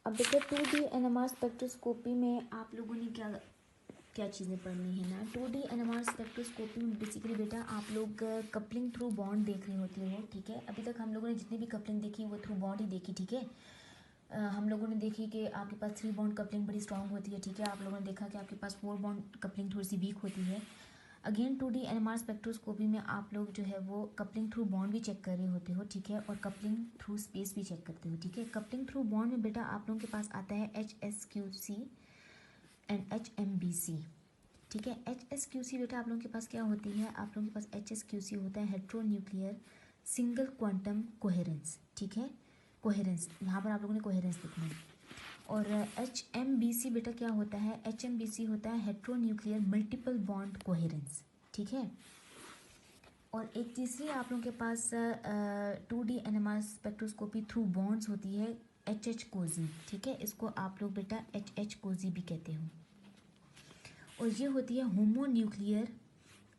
अब बेटा 2D NMR spectroscopy में आप लोगों ने क्या क्या चीज़ें पढ़नी है ना। 2D NMR स्पेक्ट्रोस्कोपी में बेसिकली बेटा आप लोग कपलिंग थ्रू बॉन्ड देख रही होती हो, ठीक है। अभी तक हम लोगों ने जितनी भी कपलिंग देखी वो थ्रू बॉन्ड ही देखी, ठीक है। हम लोगों ने देखी कि आपके पास 3 बॉन्ड कपलिंग बड़ी स्ट्रांग होती है, ठीक है। आप लोगों ने देखा कि आपके पास 4 बॉन्ड कपलिंग थोड़ी सी वीक होती है। अगेन 2D NMR स्पेक्ट्रोस्कोपी में आप लोग जो है वो कपलिंग थ्रू बॉन्ड भी चेक कर रहे होते हो, ठीक है, और कपलिंग थ्रू स्पेस भी चेक करते हो, ठीक है। कपलिंग थ्रू बॉन्ड में बेटा आप लोगों के पास आता है HSQC एंड HMBC, ठीक है। HSQC बेटा आप लोगों के पास क्या होती है, आप लोगों के पास HSQC होता है hetero nuclear single quantum coherence, ठीक है। कोहेरेंस यहाँ पर आप लोगों ने कोहेरेंस लिखना है। और HMBC बेटा क्या होता है, HMBC होता है hetero nuclear multiple bond coherence, ठीक है। और एक तीसरी आप लोगों के पास 2D NMR spectroscopy through bonds होती है HH कोजी, ठीक है। इसको आप लोग बेटा HH कोजी भी कहते हो। और ये होती है होमो न्यूक्लियर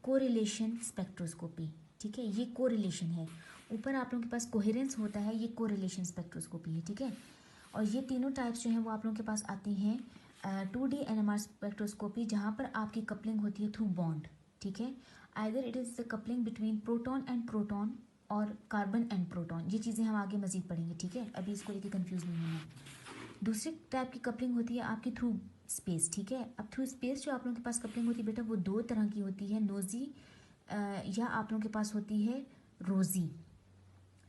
कोरिलेशन स्पेक्ट्रोस्कोपी, ठीक है। ये कोरिलेशन है, ऊपर आप लोगों के पास कोहेरेंस होता है, ये कोरिलेशन स्पेक्ट्रोस्कोपी है, ठीक है। और ये तीनों टाइप्स जो हैं वो आप लोगों के पास आती हैं 2D NMR स्पेक्ट्रोस्कोपी, जहाँ पर आपकी कपलिंग होती है थ्रू बॉन्ड, ठीक है। Either it is the coupling between proton and proton और कार्बन एंड प्रोटॉन। ये चीज़ें हम आगे मजीद पढ़ेंगे, ठीक है। अभी इसको लेके कंफ्यूज नहीं होना। दूसरी टाइप की कपलिंग होती है आपकी थ्रू स्पेस, ठीक है। अब थ्रू स्पेस जो आप लोगों के पास कपलिंग होती है बेटा वो 2 तरह की होती है, नोजी या आप लोगों के पास होती है रोजी,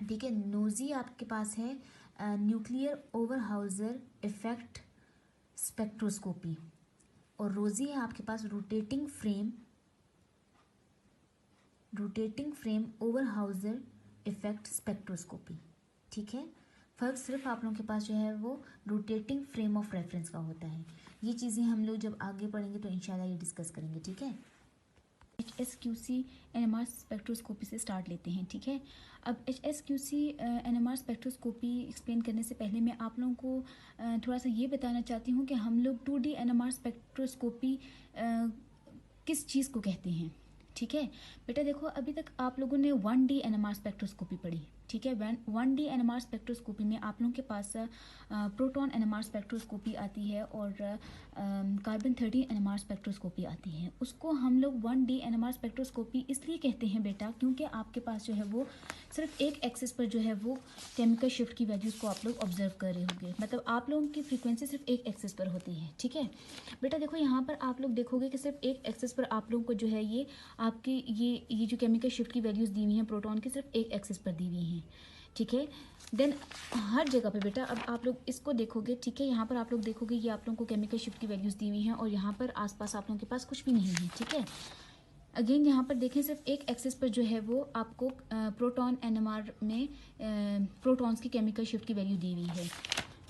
ठीक है। नोजी आपके पास है न्यूक्लियर ओवरहाउजर इफेक्ट स्पेक्ट्रोस्कोपी, और रोजी है आपके पास रोटेटिंग फ्रेम ओवरहाउजर इफेक्ट स्पेक्ट्रोस्कोपी, ठीक है। फ़र्क सिर्फ आप लोगों के पास जो है वो रोटेटिंग फ्रेम ऑफ रेफरेंस का होता है। ये चीज़ें हम लोग जब आगे पढ़ेंगे तो इंशाल्लाह ये डिस्कस करेंगे, ठीक है। HSQC NMR स्पेक्ट्रोस्कोपी से स्टार्ट लेते हैं, ठीक है। अब HSQC NMR स्पेक्ट्रोस्कोपी एक्सप्लेन करने से पहले मैं आप लोगों को थोड़ा सा ये बताना चाहती हूँ कि हम लोग 2D NMR स्पेक्ट्रोस्कोपी किस चीज़ को कहते हैं, ठीक है। बेटा देखो अभी तक आप लोगों ने 1D NMR स्पेक्ट्रोस्कोपी पढ़ी, ठीक है। 1D NMR स्पेक्ट्रोस्कोपी में आप लोगों के पास प्रोटॉन NMR स्पेक्ट्रोस्कोपी आती है और कार्बन 13 NMR स्पेक्ट्रोस्कोपी आती है। उसको हम लोग 1D NMR स्पेक्ट्रोस्कोपी इसलिए कहते हैं बेटा क्योंकि आपके पास जो है वो सिर्फ एक एक्सिस पर जो है वो केमिकल शिफ्ट की वैल्यूज़ को आप लोग ऑब्जर्व कर रहे होंगे, मतलब आप लोगों की फ्रीक्वेंसी सिर्फ एक एक्सिस पर होती है, ठीक है। बेटा देखो यहाँ पर आप लोग देखोगे कि सिर्फ एक एक्सिस पर आप लोगों को जो है ये आपकी ये जो केमिकल शिफ्ट की वैल्यूज़ दी हुई हैं प्रोटॉन की सिर्फ एक एक्सिस पर दी हुई हैं, ठीक है। देन हर जगह पे बेटा अब आप लोग इसको देखोगे, ठीक है। यहाँ पर आप लोग देखोगे ये आप लोगों को केमिकल शिफ्ट की वैल्यूज़ दी हुई हैं और यहाँ पर आसपास आप लोगों के पास कुछ भी नहीं है, ठीक है। अगेन यहाँ पर देखें सिर्फ एक एक्सिस पर जो है वो आपको प्रोटॉन NMR में प्रोटॉन्स की केमिकल शिफ्ट की वैल्यू दी हुई है।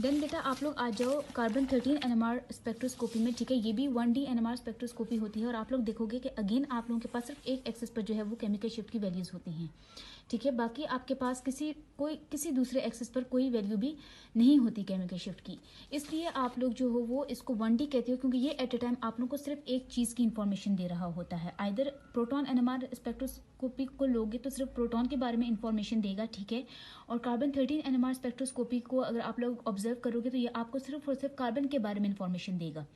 देन बेटा आप लोग आ जाओ कार्बन 13 NMR स्पेक्ट्रोस्कोपी में, ठीक है। ये भी 1D NMR स्पेक्ट्रोस्कोपी होती है और आप लोग देखोगे कि अगेन आप लोगों के पास सिर्फ एक एक्सिस पर जो है वो केमिकल शिफ्ट की वैल्यूज़ होती हैं, ठीक है। बाकी आपके पास किसी दूसरे एक्सिस पर कोई वैल्यू भी नहीं होती केमिकल शिफ्ट की, इसलिए आप लोग जो हो वो इसको 1D कहते हो क्योंकि ये एट ए टाइम आप लोग को सिर्फ एक चीज़ की इंफॉर्मेशन दे रहा होता है। आइदर प्रोटॉन NMR स्पेक्ट्रोस्कोपी को लोगे तो सिर्फ प्रोटॉन के बारे में इंफॉर्मेशन देगा, ठीक है। और कार्बन 13 NMR स्पेक्ट्रोस्कोपी को अगर आप लोग ऑब्जर्व करोगे तो ये आपको सिर्फ और सिर्फ कार्बन के बारे में इंफॉर्मेशन देगा।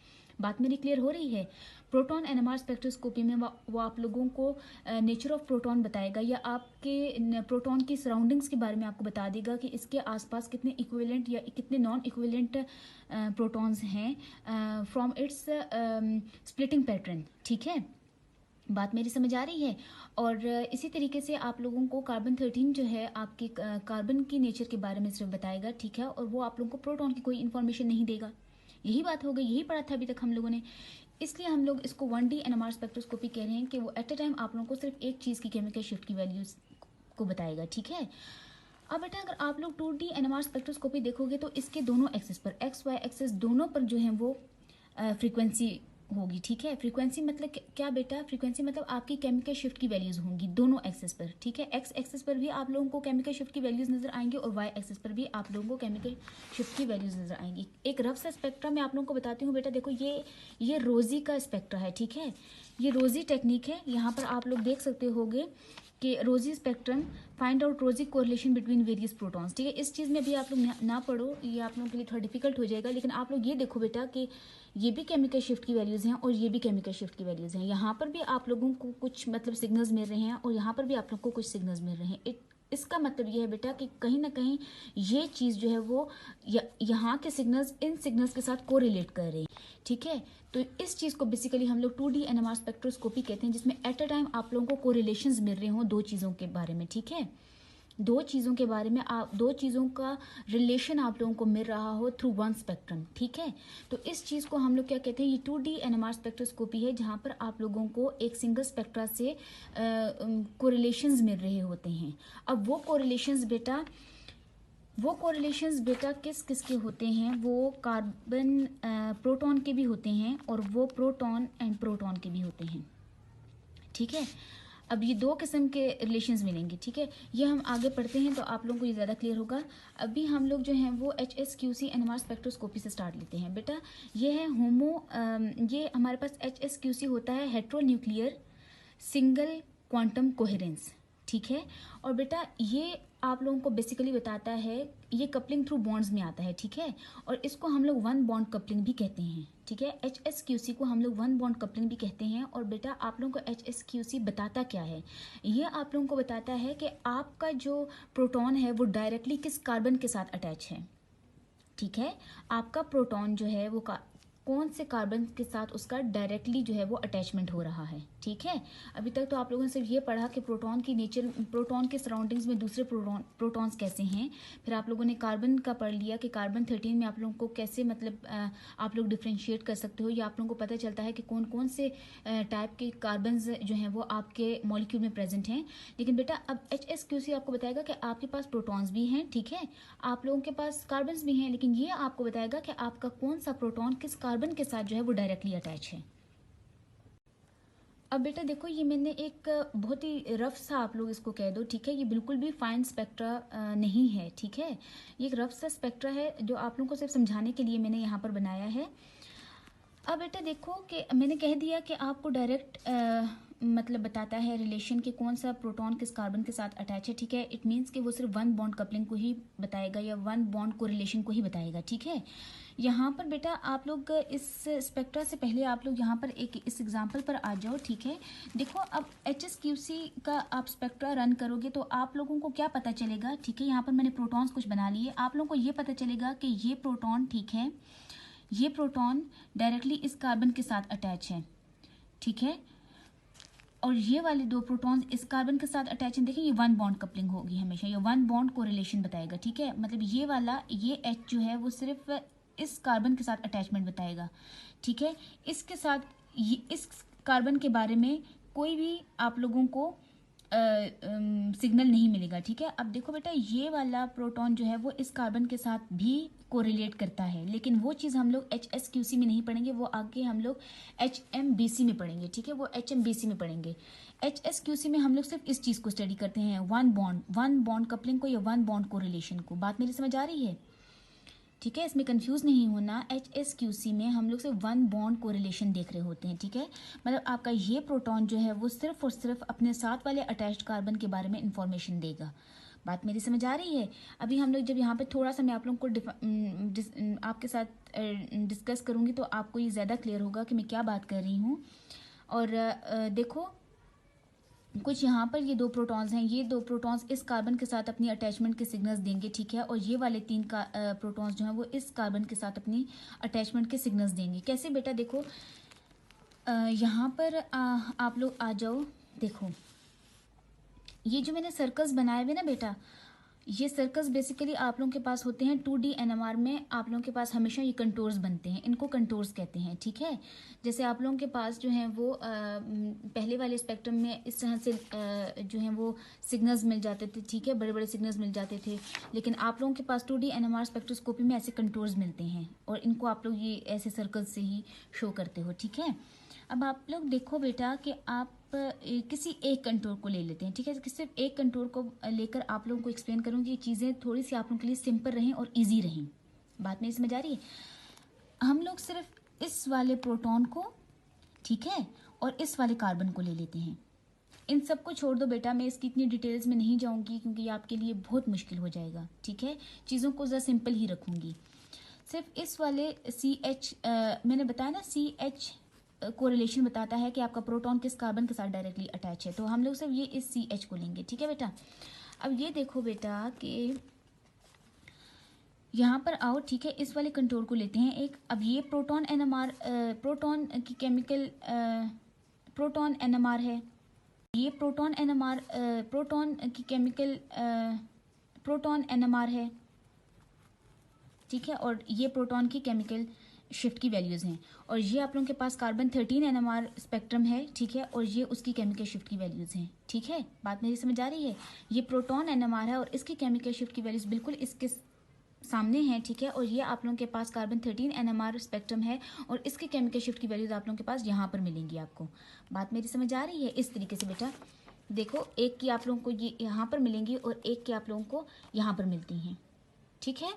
बात मेरी क्लियर हो रही है। प्रोटॉन NMR स्पेक्ट्रोस्कोपी में वो आप लोगों को नेचर ऑफ प्रोटॉन बताएगा या आपके प्रोटॉन की सराउंडिंग्स के बारे में आपको बता देगा कि इसके आसपास कितने इक्विवेलेंट या कितने नॉन इक्विवेलेंट प्रोटॉन्स हैं फ्रॉम इट्स स्प्लिटिंग पैटर्न, ठीक है। बात मेरी समझ आ रही है। और इसी तरीके से आप लोगों को कार्बन 13 जो है आपके कार्बन की नेचर के बारे में सिर्फ बताएगा, ठीक है। और वो आप लोगों को प्रोटॉन की कोई इन्फॉर्मेशन नहीं देगा। यही बात हो गई, यही पढ़ा था अभी तक हम लोगों ने, इसलिए हम लोग इसको 1D NMR स्पेक्ट्रोस्कोपी कह रहे हैं कि वो एट ए टाइम आप लोगों को सिर्फ एक चीज़ की केमिकल शिफ्ट की वैल्यूज को बताएगा, ठीक है। अब बेटा अगर आप लोग 2D NMR स्पेक्ट्रोस्कोपी देखोगे तो इसके दोनों एक्सिस पर XY एक्सिस दोनों पर जो है वो फ्रीक्वेंसी होगी, ठीक है। फ्रीक्वेंसी मतलब क्या बेटा, फ्रीक्वेंसी मतलब आपकी केमिकल शिफ्ट की वैल्यूज होंगी दोनों एक्सिस पर, ठीक है। एक्स एक्सिस पर भी आप लोगों को केमिकल शिफ्ट की वैल्यूज नजर आएंगी और वाई एक्सिस पर भी आप लोगों को केमिकल शिफ्ट की वैल्यूज नजर आएंगी। एक रफ सा स्पेक्ट्रा मैं आप लोगों को बताती हूँ बेटा, देखो ये रोजी का स्पेक्ट्रा है, ठीक है। ये रोजी टेक्निक है। यहाँ पर आप लोग देख सकते होंगे कि रोजी स्पेक्ट्रम फाइंड आउट रोजी कोरिलेशन बिटवीन वेरियस प्रोटॉन्स। ठीक है, इस चीज़ में भी आप लोग ना पढ़ो, ये आप लोगों के लिए थोड़ा डिफिकल्ट हो जाएगा, लेकिन आप लोग ये देखो बेटा कि ये भी केमिकल शिफ्ट की वैल्यूज़ हैं और ये भी केमिकल शिफ्ट की वैल्यूज़ हैं। यहाँ पर भी आप लोगों को कुछ मतलब सिग्नल्स मिल रहे हैं और यहाँ पर भी आप लोग को कुछ सिग्नल्स मिल रहे हैं। इसका मतलब ये है बेटा कि कहीं ना कहीं ये चीज़ जो है वो यहाँ के सिग्नल्स इन सिग्नल्स के साथ कोरिलेट कर रहे हैं। ठीक है, तो इस चीज़ को बेसिकली हम लोग 2D NMR स्पेक्ट्रोस्कोपी कहते हैं, जिसमें एट अ टाइम आप लोगों को कोरिलेशंस मिल रहे हों दो चीज़ों के बारे में। ठीक है, दो चीज़ों के बारे में दो चीज़ों का रिलेशन आप लोगों को मिल रहा हो थ्रू वन स्पेक्ट्रम। ठीक है, तो इस चीज़ को हम लोग क्या कहते हैं, ये 2D NMR स्पेक्ट्रोस्कोपी है, जहाँ पर आप लोगों को एक सिंगल स्पेक्ट्रा से कोरिलेशंस मिल रहे होते हैं। अब वो कोरिलेशंस बेटा किस किस के होते हैं, वो कार्बन प्रोटॉन के भी होते हैं और वो प्रोटॉन एंड प्रोटॉन के भी होते हैं। ठीक है, अब ये दो किस्म के रिलेशंस मिलेंगे। ठीक है, ये हम आगे पढ़ते हैं तो आप लोगों को ये ज़्यादा क्लियर होगा। अभी हम लोग जो हैं वो HSQC NMR स्पेक्ट्रोस्कोपी से स्टार्ट लेते हैं। बेटा ये है ये हमारे पास HSQC होता है hetero nuclear single quantum coherence. ठीक है, और बेटा ये आप लोगों को बेसिकली बताता है, ये कपलिंग थ्रू बॉन्ड्स में आता है। ठीक है, और इसको हम लोग वन बॉन्ड कपलिंग भी कहते हैं। ठीक है, HSQC को हम लोग वन बॉन्ड कपलिंग भी कहते हैं। और बेटा आप लोगों को HSQC बताता क्या है, ये आप लोगों को बताता है कि आपका जो प्रोटॉन है वो डायरेक्टली किस कार्बन के साथ अटैच है। ठीक है, आपका प्रोटॉन जो है वो कौन से कार्बन के साथ उसका डायरेक्टली जो है वो अटैचमेंट हो रहा है। ठीक है, अभी तक तो आप लोगों ने सिर्फ ये पढ़ा कि प्रोटॉन की नेचर, प्रोटॉन के सराउंडिंग्स में दूसरे प्रोटॉन्स कैसे हैं। फिर आप लोगों ने कार्बन का पढ़ लिया कि कार्बन 13 में आप लोगों को कैसे मतलब आप लोग डिफ्रेंशिएट कर सकते हो, या आप लोगों को पता चलता है कि कौन कौन से टाइप के कार्बन्स जो हैं वो आपके मॉलिक्यूल में प्रेजेंट हैं। लेकिन बेटा अब HSQC आपको बताएगा कि आपके पास प्रोटॉन्स भी हैं, ठीक है, आप लोगों के पास कार्बन्स भी हैं, लेकिन ये आपको बताएगा कि आपका कौन सा प्रोटॉन किस कार्बन के साथ जो है वो डायरेक्टली अटैच है। अब बेटा देखो, ये मैंने एक बहुत ही रफ सा आप लोग इसको कह दो। ठीक है, ये बिल्कुल भी फाइन स्पेक्ट्रा नहीं है। ठीक है, ये एक रफ सा स्पेक्ट्रा है जो आप लोगों को सिर्फ समझाने के लिए मैंने यहाँ पर बनाया है। अब बेटा देखो कि मैंने कह दिया कि आपको डायरेक्ट मतलब बताता है रिलेशन कि कौन सा प्रोटॉन किस कार्बन के साथ अटैच है। ठीक है, इट मीन्स कि वो सिर्फ वन बॉन्ड कपलिंग को ही बताएगा या वन बॉन्ड कोरिलेशन को ही बताएगा। ठीक है, यहाँ पर बेटा आप लोग इस स्पेक्ट्रा से पहले आप लोग यहाँ पर एक इस एग्जांपल पर आ जाओ। ठीक है, देखो अब HSQC का आप स्पेक्ट्रा रन करोगे तो आप लोगों को क्या पता चलेगा। ठीक है, यहाँ पर मैंने प्रोटॉन्स कुछ बना लिए, आप लोगों को ये पता चलेगा कि ये प्रोटॉन, ठीक है, ये प्रोटॉन डायरेक्टली इस कार्बन के साथ अटैच है। ठीक है, और ये वाले दो प्रोटॉन्स इस कार्बन के साथ अटैच हैं। देखिए ये वन बॉन्ड कपलिंग होगी हमेशा, ये वन बॉन्ड कोरिलेशन बताएगा। ठीक है, मतलब ये वाला ये H जो है वो सिर्फ इस कार्बन के साथ अटैचमेंट बताएगा। ठीक है, इसके साथ इस कार्बन के बारे में कोई भी आप लोगों को सिग्नल नहीं मिलेगा। ठीक है, अब देखो बेटा ये वाला प्रोटॉन जो है वो इस कार्बन के साथ भी कोरिलेट करता है, लेकिन वो चीज़ हम लोग HSQC में नहीं पढ़ेंगे, वो आगे हम लोग HMBC में पढ़ेंगे। ठीक है, वो HMBC में पढ़ेंगे। HSQC में हम लोग सिर्फ इस चीज़ को स्टडी करते हैं, वन बॉन्ड कपलिंग को या वन बॉन्ड कोरिलेशन को। बात मेरी समझ आ रही है? ठीक है, इसमें कंफ्यूज नहीं होना। HSQC में हम लोग सिर्फ वन बॉन्ड कोरिलेशन देख रहे होते हैं। ठीक है, मतलब आपका ये प्रोटॉन जो है वो सिर्फ और सिर्फ अपने साथ वाले अटैच्ड कार्बन के बारे में इंफॉर्मेशन देगा। बात मेरी समझ आ रही है? अभी हम लोग जब यहाँ पे थोड़ा सा मैं आप लोगों को आपके साथ डिस्कस करूँगी तो आपको ये ज़्यादा क्लियर होगा कि मैं क्या बात कर रही हूँ। और देखो कुछ यहाँ पर ये दो प्रोटॉन्स हैं, ये दो प्रोटॉन्स इस कार्बन के साथ अपनी अटैचमेंट के सिग्नल्स देंगे। ठीक है, और ये वाले तीन प्रोटॉन्स जो हैं वो इस कार्बन के साथ अपनी अटैचमेंट के सिग्नल्स देंगे। कैसे बेटा देखो, यहाँ पर आप लोग आ जाओ। देखो ये जो मैंने सर्कल्स बनाए हुए ना बेटा, ये सर्कल्स बेसिकली आप लोगों के पास होते हैं 2D NMR में। आप लोगों के पास हमेशा ये कंटोर्स बनते हैं, इनको कंटोर्स कहते हैं। ठीक है, जैसे आप लोगों के पास जो हैं वो पहले वाले स्पेक्ट्रम में इस तरह से जो हैं वो सिग्नल्स मिल जाते थे। ठीक है, बड़े बड़े सिग्नल्स मिल जाते थे, लेकिन आप लोगों के पास 2D NMR स्पेक्ट्रोस्कोपी में ऐसे कंटोर्स मिलते हैं और इनको आप लोग ये ऐसे सर्कल्स से ही शो करते हो। ठीक है, अब आप लोग देखो बेटा कि आप किसी एक कंटूर को ले लेते हैं। ठीक है, सिर्फ एक कंटूर को लेकर आप लोगों को एक्सप्लेन करूँगी, ये चीज़ें थोड़ी सी आप लोगों के लिए सिंपल रहें और इजी रहें। बात मेरी समझ आ रही है? हम लोग सिर्फ इस वाले प्रोटॉन को, ठीक है, और इस वाले कार्बन को ले लेते हैं। इन सब को छोड़ दो बेटा, मैं इसकी इतनी डिटेल्स में नहीं जाऊंगी क्योंकि ये आपके लिए बहुत मुश्किल हो जाएगा, ठीक है। चीज़ों को ज़रा सिंपल ही रखूंगी। सिर्फ इस वाले CH मैंने बताया ना, CH कोरिलेशन बताता है कि आपका प्रोटॉन किस कार्बन के साथ डायरेक्टली अटैच है, तो हम लोग सिर्फ ये इस CH को लेंगे, ठीक है बेटा। अब ये देखो बेटा कि यहाँ पर आओ, ठीक है, इस वाले कंटोर को लेते हैं एक। अब ये प्रोटॉन NMR, प्रोटॉन की केमिकल प्रोटॉन NMR है, ये प्रोटॉन NMR, प्रोटॉन की केमिकल प्रोटॉन NMR है, ठीक है। और ये प्रोटॉन की केमिकल शिफ्ट की वैल्यूज़ हैं। और ये आप लोगों के पास कार्बन 13 NMR स्पेक्ट्रम है, ठीक है, और ये उसकी केमिकल शिफ्ट की वैल्यूज़ हैं, ठीक है। बात मेरी समझ आ रही है। ये प्रोटॉन NMR है और इसकी केमिकल शिफ्ट की वैल्यूज़ बिल्कुल इसके सामने हैं, ठीक है। और ये आप लोगों के पास कार्बन 13 NMR स्पेक्ट्रम है और इसके केमिकल शिफ्ट की वैल्यूज़ आप लोगों के पास यहाँ पर मिलेंगी आपको। बात मेरी समझ आ रही है। इस तरीके से बेटा देखो, एक की आप लोगों को ये यहाँ पर मिलेंगी और एक की आप लोगों को यहाँ पर मिलती हैं, ठीक है।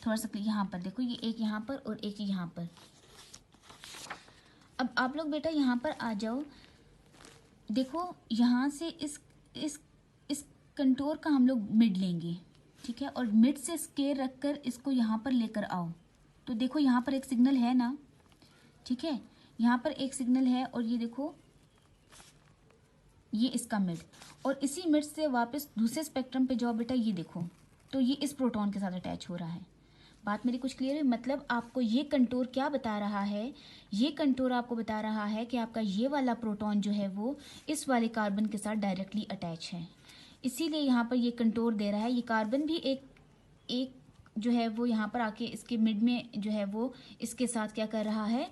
थोड़ा सा यहाँ पर देखो, ये एक यहाँ पर और एक यहाँ पर। अब आप लोग बेटा यहाँ पर आ जाओ, देखो यहाँ से इस कंटोर का हम लोग मिड लेंगे, ठीक है, और मिड से स्केयर रखकर इसको यहाँ पर लेकर आओ। तो देखो यहाँ पर एक सिग्नल है ना, ठीक है, यहाँ पर एक सिग्नल है और ये देखो ये इसका मिड, और इसी मिड से वापस दूसरे स्पेक्ट्रम पे जाओ बेटा, ये देखो तो ये इस प्रोटॉन के साथ अटैच हो रहा है। बात मेरी कुछ क्लियर है। मतलब आपको ये कंटोर क्या बता रहा है, ये कंटोर आपको बता रहा है कि आपका ये वाला प्रोटॉन जो है वो इस वाले कार्बन के साथ डायरेक्टली अटैच है, इसीलिए यहाँ पर ये कंटोर दे रहा है। ये कार्बन भी एक जो है वो यहाँ पर आके इसके मिड में जो है वो इसके साथ क्या कर रहा है,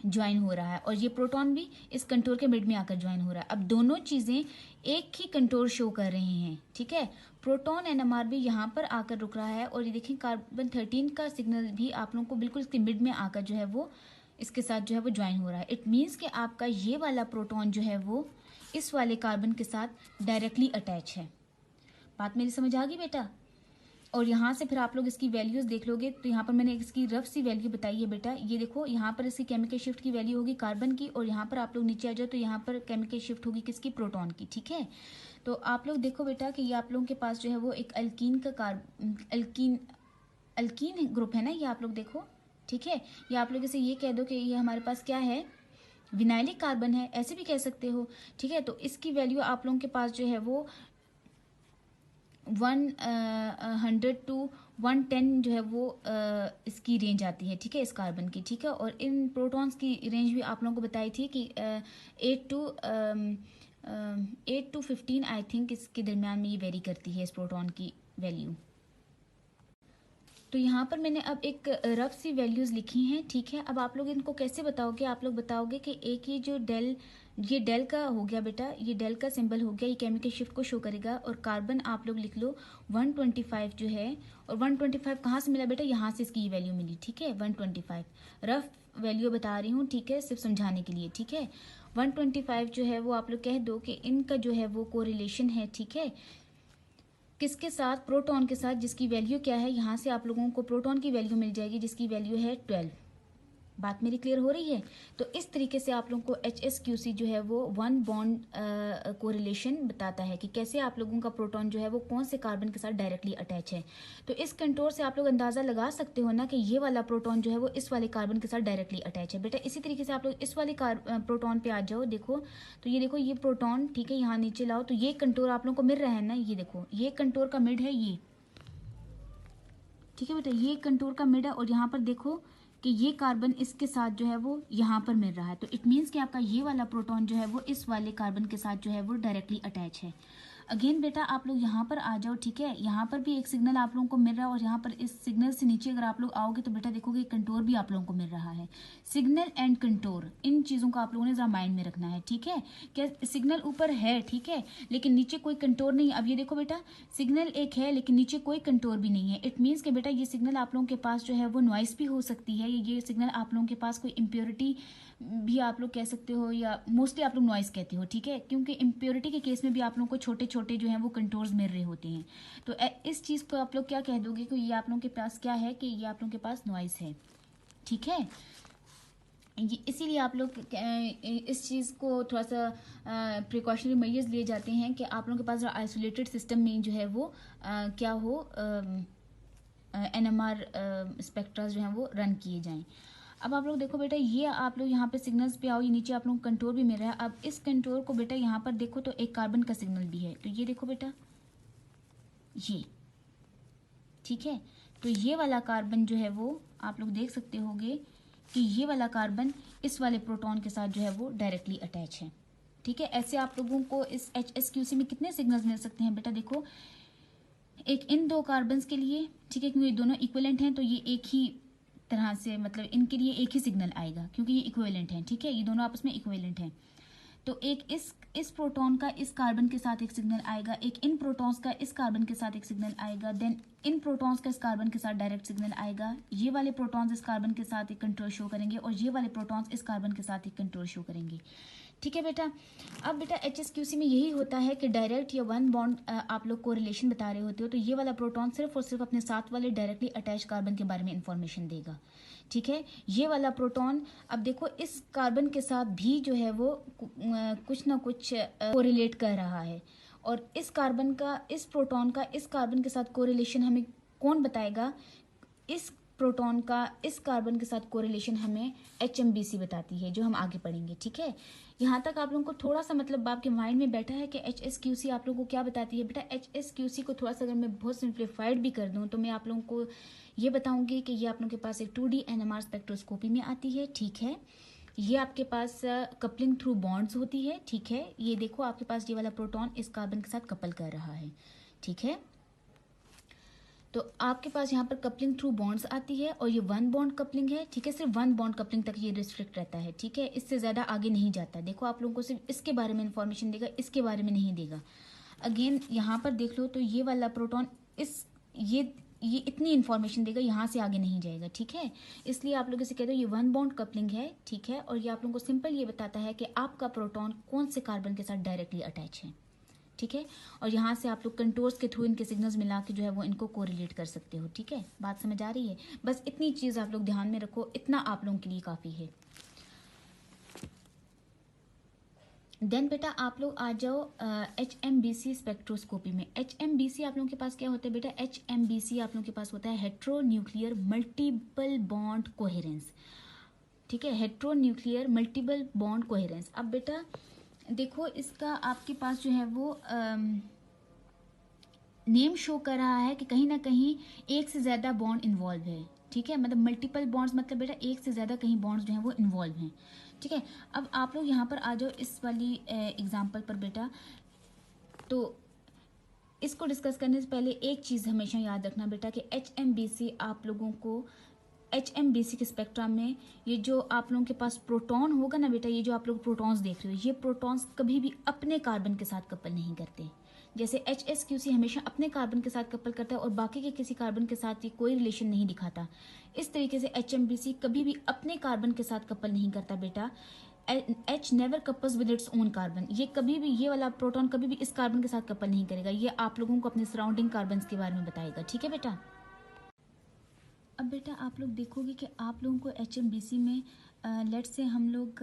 ज्वाइन हो रहा है, और ये प्रोटॉन भी इस कंटोर के मिड में आकर ज्वाइन हो रहा है। अब दोनों चीज़ें एक ही कंटोर शो कर रही हैं, ठीक है। प्रोटॉन NMR भी यहाँ पर आकर रुक रहा है और ये देखिए कार्बन 13 का सिग्नल भी आप लोगों को बिल्कुल इसके मिड में आकर जो है वो इसके साथ जो है वो ज्वाइन हो रहा है। इट मीन्स कि आपका ये वाला प्रोटॉन जो है वो इस वाले कार्बन के साथ डायरेक्टली अटैच है। बात मेरी समझ आ गई बेटा। और यहाँ से फिर आप लोग इसकी वैल्यूज़ देख लोगे तो यहाँ पर मैंने इसकी रफ सी वैल्यू बताई है बेटा। ये देखो यहाँ पर इसकी केमिकल शिफ्ट की वैल्यू होगी कार्बन की, और यहाँ पर आप लोग नीचे आ जाओ तो यहाँ पर केमिकल शिफ्ट होगी किसकी, प्रोटॉन की, ठीक है। तो आप लोग देखो बेटा कि ये आप लोगों के पास जो है वो एक अल्कीन का अल्कीन ग्रुप है ना, ये आप लोग देखो, ठीक है। ये आप लोग इसे ये कह दो कि ये हमारे पास क्या है, विनाइलिक कार्बन है, ऐसे भी कह सकते हो, ठीक है। तो इसकी वैल्यू आप लोगों के पास जो है वो 100 to 110 जो है वो इसकी रेंज आती है, ठीक है, इस कार्बन की, ठीक है। और इन प्रोटॉन्स की रेंज भी आप लोगों को बताई थी कि 8 to 15 आई थिंक इसके दरमियान में ये वेरी करती है इस प्रोटॉन की वैल्यू। तो यहाँ पर मैंने अब एक रफ सी वैल्यूज़ लिखी हैं, ठीक है। अब आप लोग इनको कैसे बताओगे, आप लोग बताओगे कि एक ये जो ये डेल का हो गया बेटा, ये डेल का सिंबल हो गया, ये केमिकल शिफ्ट को शो करेगा। और कार्बन आप लोग लिख लो 125 जो है, और 125 कहाँ से मिला बेटा, यहाँ से इसकी ये वैल्यू मिली, ठीक है। 125 रफ वैल्यू बता रही हूँ, ठीक है, सिर्फ समझाने के लिए, ठीक है। 125 जो है वो आप लोग कह दो कि इनका जो है वो कोरिलेशन है, ठीक है, किसके साथ, प्रोटॉन के साथ, जिसकी वैल्यू क्या है, यहाँ से आप लोगों को प्रोटॉन की वैल्यू मिल जाएगी जिसकी वैल्यू है 12। बात मेरी क्लियर हो रही है। तो इस तरीके से आप लोगों को HSQC जो है वो वन बॉन्ड कोरिलेशन बताता है कि कैसे आप लोगों का प्रोटॉन जो है वो कौन से कार्बन के साथ डायरेक्टली अटैच है। तो इस कंटोर से आप लोग अंदाज़ा लगा सकते हो ना कि ये वाला प्रोटॉन जो है वो इस वाले कार्बन के साथ डायरेक्टली अटैच है बेटा। इसी तरीके से आप लोग इस वाले प्रोटॉन पे आ जाओ, देखो तो ये देखो ये प्रोटॉन, ठीक है, यहाँ नीचे लाओ तो ये कंटोर आप लोगों को मिल रहा है ना, ये देखो ये कंटोर का मिड है ये, ठीक है बेटा, ये कंटोर का मिड है। और यहाँ पर देखो कि ये कार्बन इसके साथ जो है वो यहाँ पर मिल रहा है। तो इट मीन्स कि आपका ये वाला प्रोटॉन जो है वो इस वाले कार्बन के साथ जो है वो डायरेक्टली अटैच है। अगेन बेटा आप लोग यहाँ पर आ जाओ, ठीक है, यहाँ पर भी एक सिग्नल आप लोगों को मिल रहा है, और यहाँ पर इस सिग्नल से नीचे अगर आप लोग आओगे तो बेटा देखोगे कंटोर भी आप लोगों को मिल रहा है। सिग्नल एंड कंटोर, इन चीज़ों को आप लोगों ने ज़रा माइंड में रखना है, ठीक है। क्या सिग्नल ऊपर है, ठीक है, लेकिन नीचे कोई कंटोर नहीं। अब ये देखो बेटा सिग्नल एक है लेकिन नीचे कोई कंटोर भी नहीं है। इट मीन्स कि बेटा ये सिग्नल आप लोगों के पास जो है वो नॉइस भी हो सकती है, ये सिग्नल आप लोगों के पास कोई इम्प्योरिटी भी आप लोग कह सकते हो, या मोस्टली आप लोग नॉइस कहते हो, ठीक है, क्योंकि इम्प्योरिटी के केस में भी आप लोगों को छोटे छोटे जो हैं वो कंटोर्स मिल रहे होते हैं। तो इस चीज़ को आप लोग क्या कह दोगे कि ये आप लोगों के पास क्या है, कि ये आप लोगों के पास नॉइस है, ठीक है। इसीलिए आप लोग इस चीज़ को थोड़ा सा प्रिकॉशनरी मेजर्स लिए जाते हैं कि आप लोगों के पास आइसोलेटेड सिस्टम में जो है वो क्या हो, NMR स्पेक्ट्रा जो हैं वो रन किए जाएं। अब आप लोग देखो बेटा, ये आप लोग यहाँ पे सिग्नल्स पे आओ, ये नीचे आप लोगों को कंट्रोल भी मिल रहा है। अब इस कंट्रोल को बेटा यहाँ पर देखो तो एक कार्बन का सिग्नल भी है, तो ये देखो बेटा, ये ठीक है। तो ये वाला कार्बन जो है वो आप लोग देख सकते होंगे कि ये वाला कार्बन इस वाले प्रोटॉन के साथ जो है वो डायरेक्टली अटैच है, ठीक है। ऐसे आप लोगों को इस HSQC में कितने सिग्नल्स मिल सकते हैं बेटा, देखो एक इन दो कार्बन्स के लिए, ठीक है, क्योंकि ये दोनों इक्विवेलेंट हैं तो ये एक ही तरह से मतलब इनके लिए एक ही सिग्नल आएगा क्योंकि ये इक्विवेलेंट हैं, ठीक है, ये दोनों आपस में इक्विवेलेंट हैं। तो एक इस प्रोटॉन का इस कार्बन के साथ एक सिग्नल आएगा, एक इन प्रोटॉन्स का इस कार्बन के साथ एक सिग्नल आएगा, देन इन प्रोटॉन्स का इस कार्बन के साथ डायरेक्ट सिग्नल आएगा। ये वाले प्रोटॉन्स इस कार्बन के साथ एक कंट्रोल शो करेंगे और ये वाले प्रोटॉन्स इस कार्बन के साथ एक कंट्रोल शो करेंगे, ठीक है बेटा। अब बेटा HSQC में यही होता है कि डायरेक्ट या वन बॉन्ड आप लोग को रिलेशन बता रहे होते हो, तो ये वाला प्रोटॉन सिर्फ और सिर्फ अपने साथ वाले डायरेक्टली अटैच कार्बन के बारे में इंफॉर्मेशन देगा, ठीक है। ये वाला प्रोटॉन अब देखो इस कार्बन के साथ भी जो है वो कुछ ना कुछ कोरिलेट कर रहा है, और इस कार्बन का इस प्रोटॉन का इस कार्बन के साथ कोरिलेशन हमें कौन बताएगा, इस प्रोटॉन का इस कार्बन के साथ कोरिलेशन हमें HMBC बताती है, जो हम आगे पढ़ेंगे, ठीक है। यहाँ तक आप लोगों को थोड़ा सा मतलब आपके माइंड में बैठा है कि HSQC आप लोगों को क्या बताती है बेटा। HSQC को थोड़ा सा अगर मैं बहुत सिंप्लीफाइड भी कर दूँ तो मैं आप लोगों को ये बताऊंगी कि ये आप लोगों के पास एक 2D NMR स्पेक्ट्रोस्कोपी में आती है, ठीक है। ये आपके पास कपलिंग थ्रू बॉन्ड्स होती है, ठीक है। ये देखो आपके पास ये वाला प्रोटॉन इस कार्बन के साथ कपल कर रहा है, ठीक है। तो आपके पास यहाँ पर कपलिंग थ्रू बॉन्ड्स आती है और ये वन बॉन्ड कपलिंग है, ठीक है। सिर्फ वन बॉन्ड कपलिंग तक ये रिस्ट्रिक्ट रहता है, ठीक है, इससे ज़्यादा आगे नहीं जाता। देखो आप लोगों को सिर्फ इसके बारे में इंफॉर्मेशन देगा, इसके बारे में नहीं देगा। अगेन यहाँ पर देख लो तो ये वाला प्रोटॉन ये इतनी इन्फॉर्मेशन देगा, यहाँ से आगे नहीं जाएगा, ठीक है। इसलिए आप लोग इसे कहते हो ये वन बॉन्ड कपलिंग है, ठीक है। और ये आप लोगों को सिंपल ये बताता है कि आपका प्रोटॉन कौन से कार्बन के साथ डायरेक्टली अटैच है, ठीक है। और यहाँ से आप लोग कंट्रोल्स के थ्रू इनके सिग्नल्स मिला के जो है वो इनको कोरिलेट कर सकते हो, ठीक है। बात समझ आ रही है? बस इतनी चीज़ आप लोग ध्यान में रखो, इतना आप लोगों के लिए काफ़ी है। देन बेटा आप लोग आ जाओ HMBC स्पेक्ट्रोस्कोपी में। HMBC आप लोगों के पास क्या होता है बेटा, HMBC आप लोगों के पास होता है hetero nuclear multiple bond coherence, ठीक है, hetero nuclear multiple bond coherence. अब बेटा देखो इसका आपके पास जो है वो नेम शो कर रहा है कि कहीं ना कहीं एक से ज़्यादा बॉन्ड इन्वॉल्व है, ठीक है। मतलब मल्टीपल बॉन्ड्स मतलब बेटा एक से ज़्यादा कहीं बॉन्ड्स जो हैं वो इन्वॉल्व हैं, ठीक है। अब आप लोग यहाँ पर आ जाओ इस वाली एग्जांपल पर बेटा। तो इसको डिस्कस करने से पहले एक चीज़ हमेशा याद रखना बेटा कि HMBC आप लोगों को HMBC के स्पेक्ट्रा में ये जो आप लोगों के पास प्रोटॉन होगा ना बेटा, ये जो आप लोग प्रोटॉन्स देख रहे हो, ये प्रोटॉन्स कभी भी अपने कार्बन के साथ कपल नहीं करते। जैसे HSQC हमेशा अपने कार्बन के साथ कपल करता है और बाकी के किसी कार्बन के साथ ये कोई रिलेशन नहीं दिखाता, इस तरीके से HMBC कभी भी अपने कार्बन के साथ कपल नहीं करता बेटा। H never couples with its own carbon, ये कभी भी ये वाला प्रोटॉन कभी भी इस कार्बन के साथ कपल नहीं करेगा, ये आप लोगों को अपने सराउंडिंग कार्बन के बारे में बताएगा, ठीक है बेटा। अब बेटा आप लोग देखोगे कि आप लोगों को HMBC में लेट से हम लोग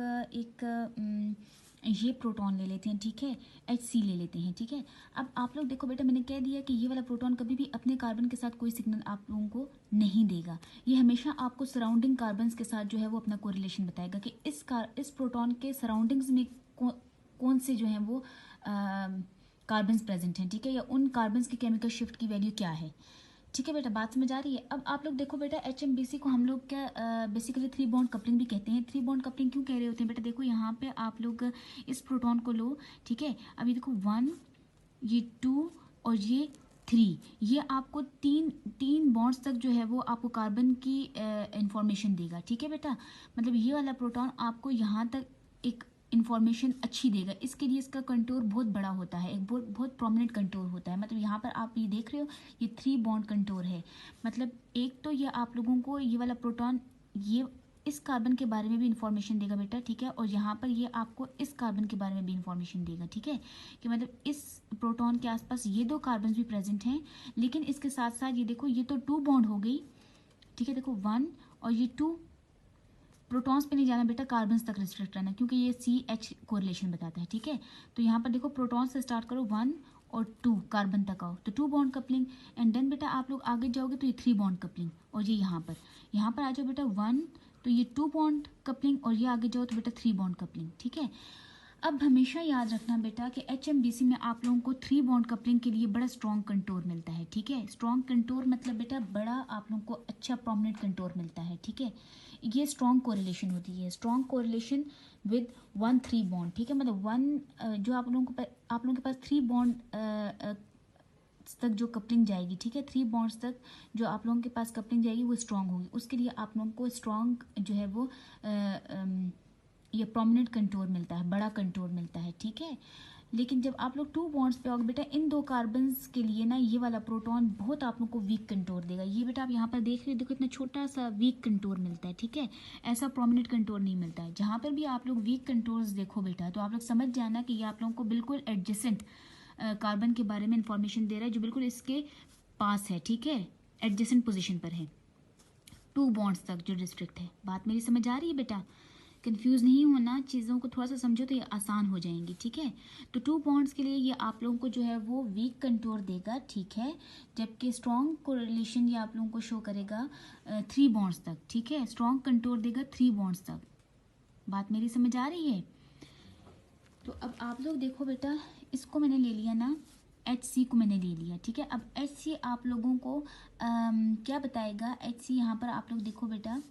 ये प्रोटॉन ले लेते हैं, ठीक है, HC ले लेते हैं, ठीक है। अब आप लोग देखो बेटा मैंने कह दिया कि ये वाला प्रोटॉन कभी भी अपने कार्बन के साथ कोई सिग्नल आप लोगों को नहीं देगा, ये हमेशा आपको सराउंडिंग कार्बन्स के साथ जो है वो अपना कोरिलेशन बताएगा कि इस प्रोटॉन के सराउंडिंग्स में कौन से जो हैं वो कार्बन्स प्रेजेंट हैं, ठीक है, या उन कार्बन्स की केमिकल शिफ्ट की वैल्यू क्या है, ठीक है बेटा। बात समझ आ रही है? अब आप लोग देखो बेटा HMBC को हम लोग क्या बेसिकली 3 बॉन्ड कपलिंग भी कहते हैं। 3 बॉन्ड कपलिंग क्यों कह रहे होते हैं बेटा, देखो यहाँ पे आप लोग इस प्रोटॉन को लो, ठीक है। अभी देखो 1, ये 2 और ये 3, ये आपको तीन बॉन्ड्स तक जो है वो आपको कार्बन की इंफॉर्मेशन देगा, ठीक है बेटा। मतलब ये वाला प्रोटॉन आपको यहाँ तक एक इन्फॉर्मेशन अच्छी देगा, इसके लिए इसका कंटूर बहुत बड़ा होता है, एक बहुत प्रोमिनेंट कंटूर होता है। मतलब यहाँ पर आप ये देख रहे हो ये 3 बॉन्ड कंटूर है, मतलब एक तो ये आप लोगों को ये वाला प्रोटॉन ये इस कार्बन के बारे में भी इंफॉर्मेशन देगा बेटा, ठीक है। और यहाँ पर ये आपको इस कार्बन के बारे में भी इंफॉर्मेशन देगा, ठीक है, कि मतलब इस प्रोटॉन के आसपास ये 2 कार्बन भी प्रेजेंट हैं, लेकिन इसके साथ साथ ये देखो ये तो 2 बॉन्ड हो गई, ठीक है। देखो 1 और ये 2 प्रोटॉन्स पे नहीं जाना बेटा, कार्बन्स तक रिस्ट्रिक्ट रहना, क्योंकि ये CH कोरिलेशन बताता है, ठीक है। तो यहाँ पर देखो प्रोटॉन से स्टार्ट करो 1 और 2 कार्बन तक आओ तो 2 बॉन्ड कपलिंग, एंड देन बेटा आप लोग आगे जाओगे तो ये 3 बॉन्ड कपलिंग, और ये यहाँ पर आ जाओ बेटा 1 तो ये 2 बॉन्ड कपलिंग, और ये आगे जाओ तो बेटा 3 बॉन्ड कपलिंग, ठीक है। अब हमेशा याद रखना बेटा कि HMBC में आप लोगों को 3 बॉन्ड कपलिंग के लिए बड़ा स्ट्रॉन्ग कंटोर मिलता है, ठीक है। स्ट्रॉन्ग कंटोर मतलब बेटा बड़ा आप लोगों को अच्छा प्रोमिनेंट कंटोर मिलता है, ठीक है। ये स्ट्रॉन्ग कोरिलेशन होती है, स्ट्रॉन्ग कोरिलेशन विद 1-3 बॉन्ड, ठीक है। मतलब 1 जो आप लोगों के पास 3 बॉन्ड तक जो कपलिंग जाएगी, ठीक है, 3 बॉन्ड्स तक जो आप लोगों के पास कपलिंग जाएगी वो स्ट्रॉन्ग होगी। उसके लिए आप लोगों को स्ट्रॉन्ग जो है वो ये प्रोमिनेंट कंटोर मिलता है, बड़ा कंटोर मिलता है, ठीक है। लेकिन जब आप लोग 2 बॉन्ड्स पे आओगे बेटा, इन 2 कार्बन्स के लिए ना ये वाला प्रोटॉन बहुत आप लोग को वीक कंटोर देगा। ये बेटा आप यहाँ पर देख रहे हो, देखो इतना छोटा सा वीक कंटोर मिलता है, ठीक है। ऐसा प्रोमिनेंट कंटोर नहीं मिलता है। जहाँ पर भी आप लोग वीक कंटोर्स देखो बेटा, तो आप लोग समझ जाना कि ये आप लोगों को बिल्कुल एडजेसेंट कार्बन के बारे में इंफॉर्मेशन दे रहा है, जो बिल्कुल इसके पास है, ठीक है, एडजेसेंट पोजीशन पर है, 2 बॉन्ड्स तक जो रिस्ट्रिक्ट है। बात मेरी समझ आ रही है बेटा? कंफ्यूज नहीं होना, चीज़ों को थोड़ा सा समझो तो ये आसान हो जाएंगी, ठीक है। तो 2 बॉन्ड्स के लिए ये आप लोगों को जो है वो वीक कंटोर देगा, ठीक है, जबकि स्ट्रॉन्ग कोरिलेशन ये आप लोगों को शो करेगा 3 बॉन्ड्स तक, ठीक है। स्ट्रॉन्ग कंटोर देगा 3 बॉन्ड्स तक। बात मेरी समझ आ रही है? तो अब आप लोग देखो बेटा, इसको मैंने ले लिया ना, HC को मैंने ले लिया, ठीक है। अब HC आप लोगों को क्या बताएगा? HC यहाँ पर आप लोग देखो बेटा,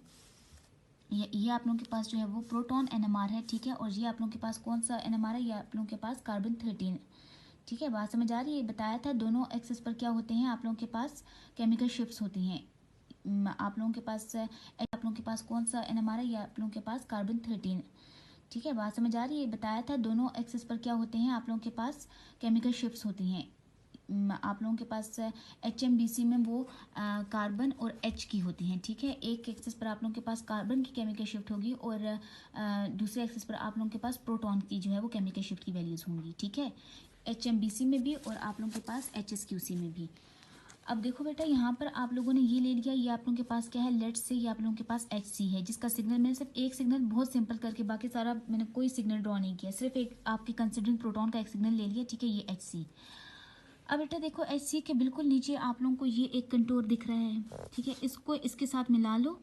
ये आप लोगों के पास जो है वो प्रोटॉन NMR है, ठीक है। और ये आप लोगों के पास कौन सा NMR है? ये आप लोगों के पास कार्बन 13, ठीक है। बात समझ आ रही है? बताया था दोनों एक्सेस पर क्या होते हैं आप लोगों के पास, केमिकल शिफ्ट्स होती हैं। आप लोगों के पास कौन सा NMR है? ये आप लोगों के पास कार्बन 13, ठीक है। बात समझ आ रही है? बताया था दोनों एक्सेस पर क्या होते हैं आप लोगों के पास, केमिकल शिफ्ट्स होती हैं। आप लोगों के पास HMBC में वो कार्बन और H की होती हैं, ठीक है। एक एक्सिस पर आप लोगों के पास कार्बन की केमिकल शिफ्ट होगी और दूसरे एक्सिस पर आप लोगों के पास प्रोटॉन की जो है वो केमिकल शिफ्ट की वैल्यूज़ होंगी, ठीक है, HMBC में भी और आप लोगों के पास HSQC में भी। अब देखो बेटा, यहाँ पर आप लोगों ने ये ले लिया, ये आप लोगों के पास क्या है, लेट से ये आप लोगों के पास HC है, जिसका सिग्नल मैंने सिर्फ एक सिग्नल बहुत सिंपल करके, बाकी सारा मैंने कोई सिग्नल ड्रॉ नहीं किया, सिर्फ एक आपके कंसिडरिंग प्रोटॉन का एक सिग्नल ले लिया, ठीक है, ये HC। अब बेटा देखो, HC के बिल्कुल नीचे आप लोगों को ये एक कंटोर दिख रहा है, ठीक है, इसको इसके साथ मिला लो।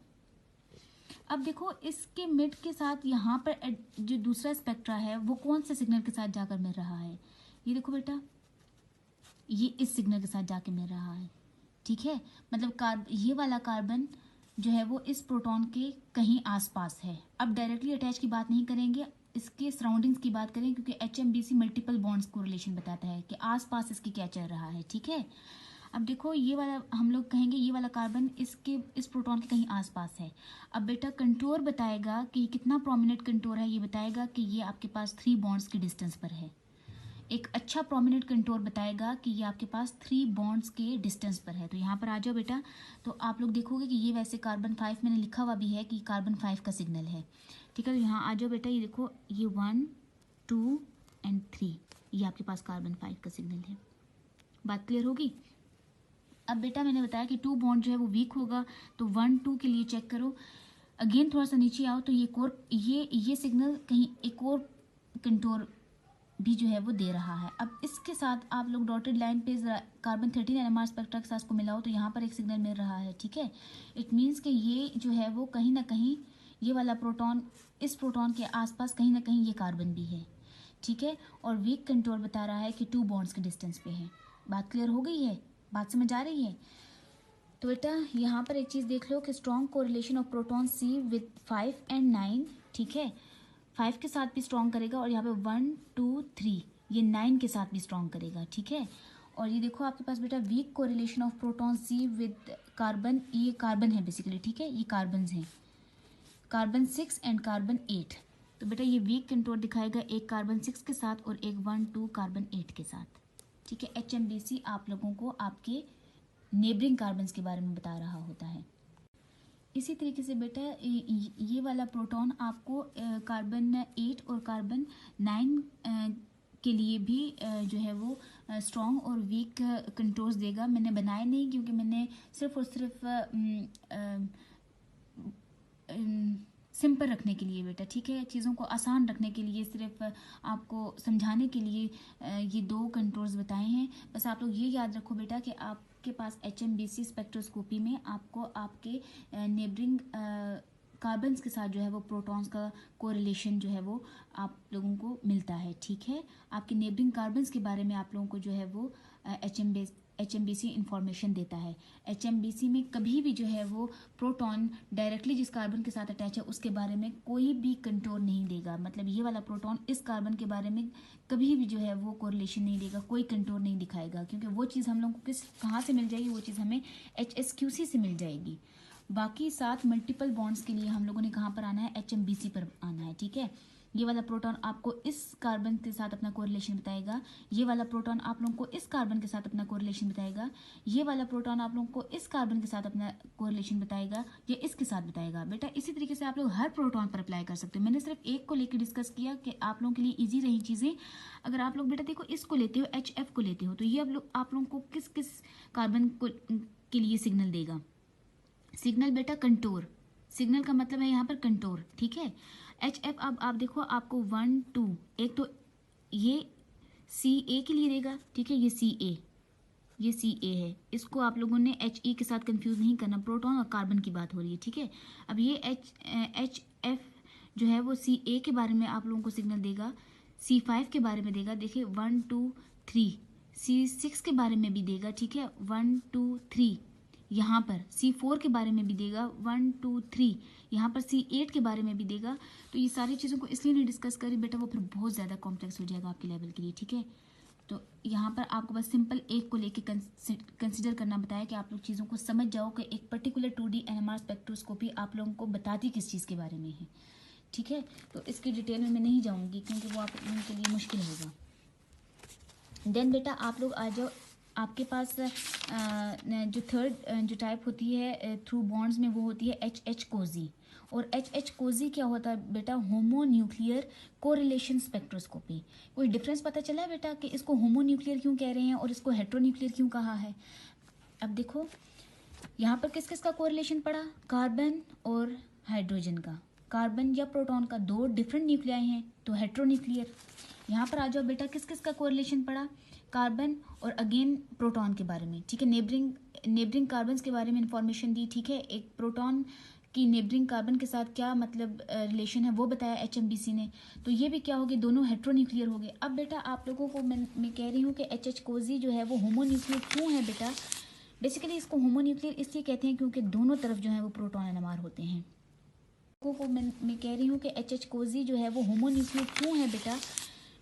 अब देखो इसके मिड के साथ यहाँ पर जो दूसरा स्पेक्ट्रा है वो कौन से सिग्नल के साथ जाकर मिल रहा है? ये देखो बेटा, ये इस सिग्नल के साथ जाके मिल रहा है, ठीक है। मतलब ये वाला कार्बन जो है वो इस प्रोटॉन के कहीं आसपास है। अब डायरेक्टली अटैच की बात नहीं करेंगे, इसके सराउंडिंग्स की बात करें, क्योंकि HMBC मल्टीपल बॉन्ड्स को रिलेशन बताता है कि आसपास इसके क्या चल रहा है, ठीक है। अब देखो ये वाला, हम लोग कहेंगे ये वाला कार्बन इस प्रोटॉन के कहीं आसपास है। अब बेटा कंटोर बताएगा कि कितना प्रोमिनेंट कंटोर है, ये बताएगा कि ये आपके पास 3 बॉन्ड्स की डिस्टेंस पर है। एक अच्छा प्रोमिनेंट कंटोर बताएगा कि ये आपके पास 3 बॉन्ड्स के डिस्टेंस पर है। तो यहाँ पर आ जाओ बेटा, तो आप लोग देखोगे कि ये वैसे कार्बन 5 मैंने लिखा हुआ भी है कि कार्बन 5 का सिग्नल है, ठीक है। तो यहाँ आ जाओ बेटा, ये देखो ये 1, 2 एंड 3, ये आपके पास कार्बन 5 का सिग्नल है। बात क्लियर होगी? अब बेटा मैंने बताया कि 2 बॉन्ड जो है वो वीक होगा, तो 1, 2 के लिए चेक करो। अगेन थोड़ा सा नीचे आओ तो ये सिग्नल कहीं एक और कंटोर भी जो है वो दे रहा है। अब इसके साथ आप लोग डॉटेड लाइन पे कार्बन 13 NMR स्पेक्ट्रा के साथ को मिलाओ तो यहाँ पर एक सिग्नल मिल रहा है, ठीक है। इट मीन्स कि ये जो है वो कहीं ना कहीं ये वाला प्रोटॉन, इस प्रोटॉन के आसपास कहीं ना कहीं ये कार्बन भी है, ठीक है। और वीक कंटोर बता रहा है कि 2 बॉन्ड्स के डिस्टेंस पे है। बात क्लियर हो गई है? बात समझ आ रही है? तो बेटा यहाँ पर एक चीज़ देख लो कि strong correlation of proton C with 5 and 9, ठीक है, 5 के साथ भी स्ट्रॉन्ग करेगा, और यहाँ पे 1, 2, 3 ये 9 के साथ भी स्ट्रॉन्ग करेगा, ठीक है। और ये देखो आपके पास बेटा weak correlation of proton C with carbon, ये कार्बन है बेसिकली, ठीक है, ये कार्बन हैं, कार्बन 6 एंड कार्बन 8। तो बेटा ये वीक कंटोर दिखाएगा एक कार्बन 6 के साथ और एक 1, 2 कार्बन 8 के साथ, ठीक है। HMBC आप लोगों को आपके नेबरिंग कार्बन्स के बारे में बता रहा होता है। इसी तरीके से बेटा ये वाला प्रोटॉन आपको कार्बन 8 और कार्बन 9 के लिए भी जो है वो स्ट्रॉन्ग और वीक कंटोर्स देगा। मैंने बनाए नहीं क्योंकि मैंने सिर्फ और सिर्फ सिंपल रखने के लिए बेटा, ठीक है, चीज़ों को आसान रखने के लिए, सिर्फ आपको समझाने के लिए ये दो कंट्रोल्स बताए हैं। बस आप लोग ये याद रखो बेटा कि आपके पास HMBC स्पेक्ट्रोस्कोपी में आपको आपके नेबरिंग कार्बन्स के साथ जो है वो प्रोटॉन्स का कोरिलेशन जो है वो आप लोगों को मिलता है, ठीक है। आपके नेबरिंग कार्बन्स के बारे में आप लोगों को जो है वो HMBC इंफॉर्मेशन देता है। HMBC में कभी भी जो है वो प्रोटॉन डायरेक्टली जिस कार्बन के साथ अटैच है उसके बारे में कोई भी कंट्रोल नहीं देगा, मतलब ये वाला प्रोटॉन इस कार्बन के बारे में कभी भी जो है वो कोरिलेशन नहीं देगा, कोई कंट्रोल नहीं दिखाएगा, क्योंकि वो चीज़ हम लोगों को कहाँ से मिल जाएगी, वो चीज़ हमें HSQC से मिल जाएगी। बाकी 7 मल्टीपल बॉन्ड्स के लिए हम लोगों ने कहाँ पर आना है, HMBC पर आना है, ठीक है। ये वाला प्रोटॉन आपको इस कार्बन के साथ अपना कोरिलेशन बताएगा, ये वाला प्रोटॉन आप लोगों को इस कार्बन के साथ अपना कोरिलेशन बताएगा, ये वाला प्रोटॉन आप लोगों को इस कार्बन के साथ अपना कोरिलेशन बताएगा, या इसके साथ बताएगा। बेटा इसी तरीके से आप लोग हर प्रोटॉन पर अप्लाई कर सकते हो। मैंने सिर्फ एक को लेकर डिस्कस किया कि आप लोगों के लिए ईजी रही चीज़ें। अगर आप लोग बेटा देखो इसको लेते हो, HF को लेते हो, तो ये आप लोगों को किस किस कार्बन को के लिए सिग्नल देगा। सिग्नल बेटा कंटोर, सिग्नल का मतलब है यहाँ पर कंटोर, ठीक है। HF अब आप देखो आपको 1 2 एक तो ये CA के लिए देगा, ठीक है, ये CA है, इसको आप लोगों ने HE के साथ कंफ्यूज नहीं करना, प्रोटॉन और कार्बन की बात हो रही है, ठीक है। अब ये HF जो है वो CA के बारे में आप लोगों को सिग्नल देगा, C5 के बारे में देगा, देखिए 1 2 3, C6 के बारे में भी देगा, ठीक है, 1 2 3, यहाँ पर C4 के बारे में भी देगा, 1 2 3, यहाँ पर C8 के बारे में भी देगा। तो ये सारी चीज़ों को इसलिए नहीं डिस्कस करी बेटा, वो फिर बहुत ज़्यादा कॉम्प्लेक्स हो जाएगा आपके लेवल के लिए, ठीक है। तो यहाँ पर आपको बस सिंपल एक को लेके कंसिडर करना बताया कि आप लोग चीज़ों को समझ जाओ कि एक पर्टिकुलर 2D NMR स्पेक्ट्रोस्कोपी आप लोगों को बताती किस चीज़ के बारे में है, ठीक है। तो इसकी डिटेल में मैं नहीं जाऊँगी क्योंकि वो आप लोगों के लिए मुश्किल होगा। देन बेटा आप लोग आ जाओ, आपके पास जो थर्ड जो टाइप होती है थ्रू बॉन्ड्स में, वो होती है HH कोजी। और HH कोजी क्या होता है बेटा, होमोन्यूक्लियर कोरिलेशन स्पेक्ट्रोस्कोपी। कोई डिफरेंस पता चला है बेटा कि इसको होमोन्यूक्लियर क्यों कह रहे हैं और इसको हेट्रोन्यूक्लियर क्यों कहा है। अब देखो यहाँ पर किस किस का कोरिलेशन पड़ा, कार्बन और हाइड्रोजन का, कार्बन या प्रोटॉन का, दो डिफरेंट न्यूक्लियाई हैं तो हेट्रोन्यूक्लियर। यहाँ पर आ जाओ बेटा किस किस का कोरिलेशन पड़ा, कार्बन और अगेन प्रोटॉन के बारे में, ठीक है, नेबरिंग कार्बन के बारे में इंफॉर्मेशन दी, ठीक है। एक प्रोटॉन की नेबरिंग कार्बन के साथ क्या मतलब रिलेशन है वो बताया HMBC ने। तो ये भी क्या हो गए, दोनों हेट्रोन्यूक्लियर हो गए। अब बेटा आप लोगों को मैं कह रही हूँ कि HH कोजी जो है वो होमोन्यूक्लियर क्यों है बेटा। बेसिकली इसको होमोन्यूक्लियर इसलिए कहते हैं क्योंकि दोनों तरफ जो है वो प्रोटॉन NMR होते हैं। को मैं कह रही हूँ कि HH कोजी जो है वो होमोन्यूक्लियर क्यों है बेटा।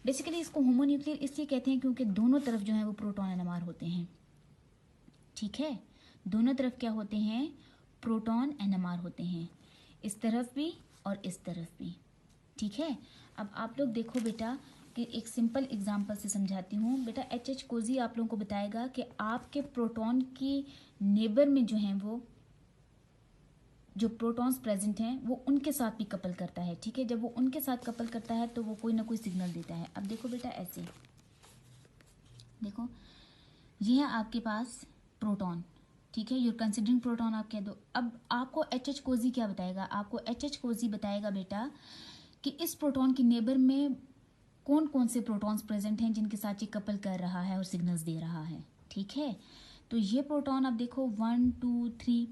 बेसिकली इसको होमोन्यूक्लियर इसलिए कहते हैं क्योंकि दोनों तरफ जो है वो प्रोटॉन NMR होते हैं, ठीक है। दोनों तरफ क्या होते हैं, प्रोटॉन NMR होते हैं, इस तरफ भी और इस तरफ भी, ठीक है। अब आप लोग देखो बेटा कि एक सिंपल एग्जांपल से समझाती हूँ बेटा। HH कोजी आप लोगों को बताएगा कि आपके प्रोटॉन की नेबर में जो है वो जो प्रोटॉन्स प्रेजेंट हैं वो उनके साथ भी कपल करता है, ठीक है। जब वो उनके साथ कपल करता है तो वो कोई ना कोई सिग्नल देता है। अब देखो बेटा ऐसे देखो, ये है आपके पास प्रोटॉन, ठीक है, यूर कंसिडरिंग प्रोटॉन आप कह दो। अब आपको HH कोजी क्या बताएगा, आपको HH कोजी बताएगा बेटा कि इस प्रोटॉन की नेबर में कौन कौन से प्रोटॉन्स प्रेजेंट हैं जिनके साथ ये कपल कर रहा है और सिग्नल्स दे रहा है, ठीक है। तो ये प्रोटॉन अब देखो 1 2 3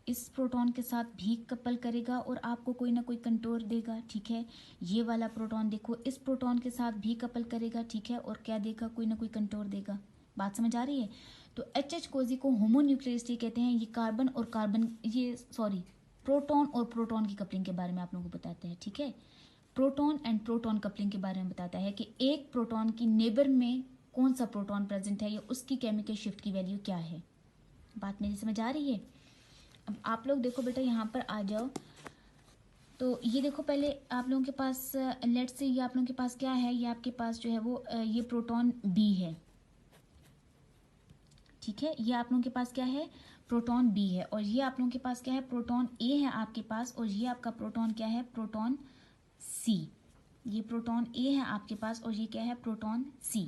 इस प्रोटॉन के साथ भी कपल करेगा और आपको कोई ना कोई कंटोर देगा, ठीक है। ये वाला प्रोटॉन देखो इस प्रोटॉन के साथ भी कपल करेगा, ठीक है, और क्या देगा, कोई ना कोई कंटोर देगा। बात समझ आ रही है। तो HH कोजी को होमोन्यूक्लियरिटी कहते हैं। ये कार्बन और कार्बन प्रोटॉन और प्रोटॉन की कपलिंग के बारे में आप लोगों को बताते हैं, ठीक है। प्रोटॉन एंड प्रोटॉन कपलिंग के बारे में बताता है कि एक प्रोटॉन की नेबर में कौन सा प्रोटॉन प्रेजेंट है या उसकी केमिकल शिफ्ट की वैल्यू क्या है। बात मेरी समझ आ रही है। अब आप लोग देखो बेटा यहाँ पर आ जाओ, तो ये देखो पहले आप लोगों के पास लेट से ये आप लोगों के पास क्या है, ये आपके पास जो है वो ये प्रोटॉन B है, ठीक है। ये आप लोगों के पास क्या है, प्रोटॉन B है। और ये आप लोगों के पास क्या है, प्रोटॉन A है आपके पास। और ये आपका प्रोटॉन क्या है, प्रोटॉन C। ये प्रोटॉन A है आपके पास और ये क्या है, प्रोटॉन C।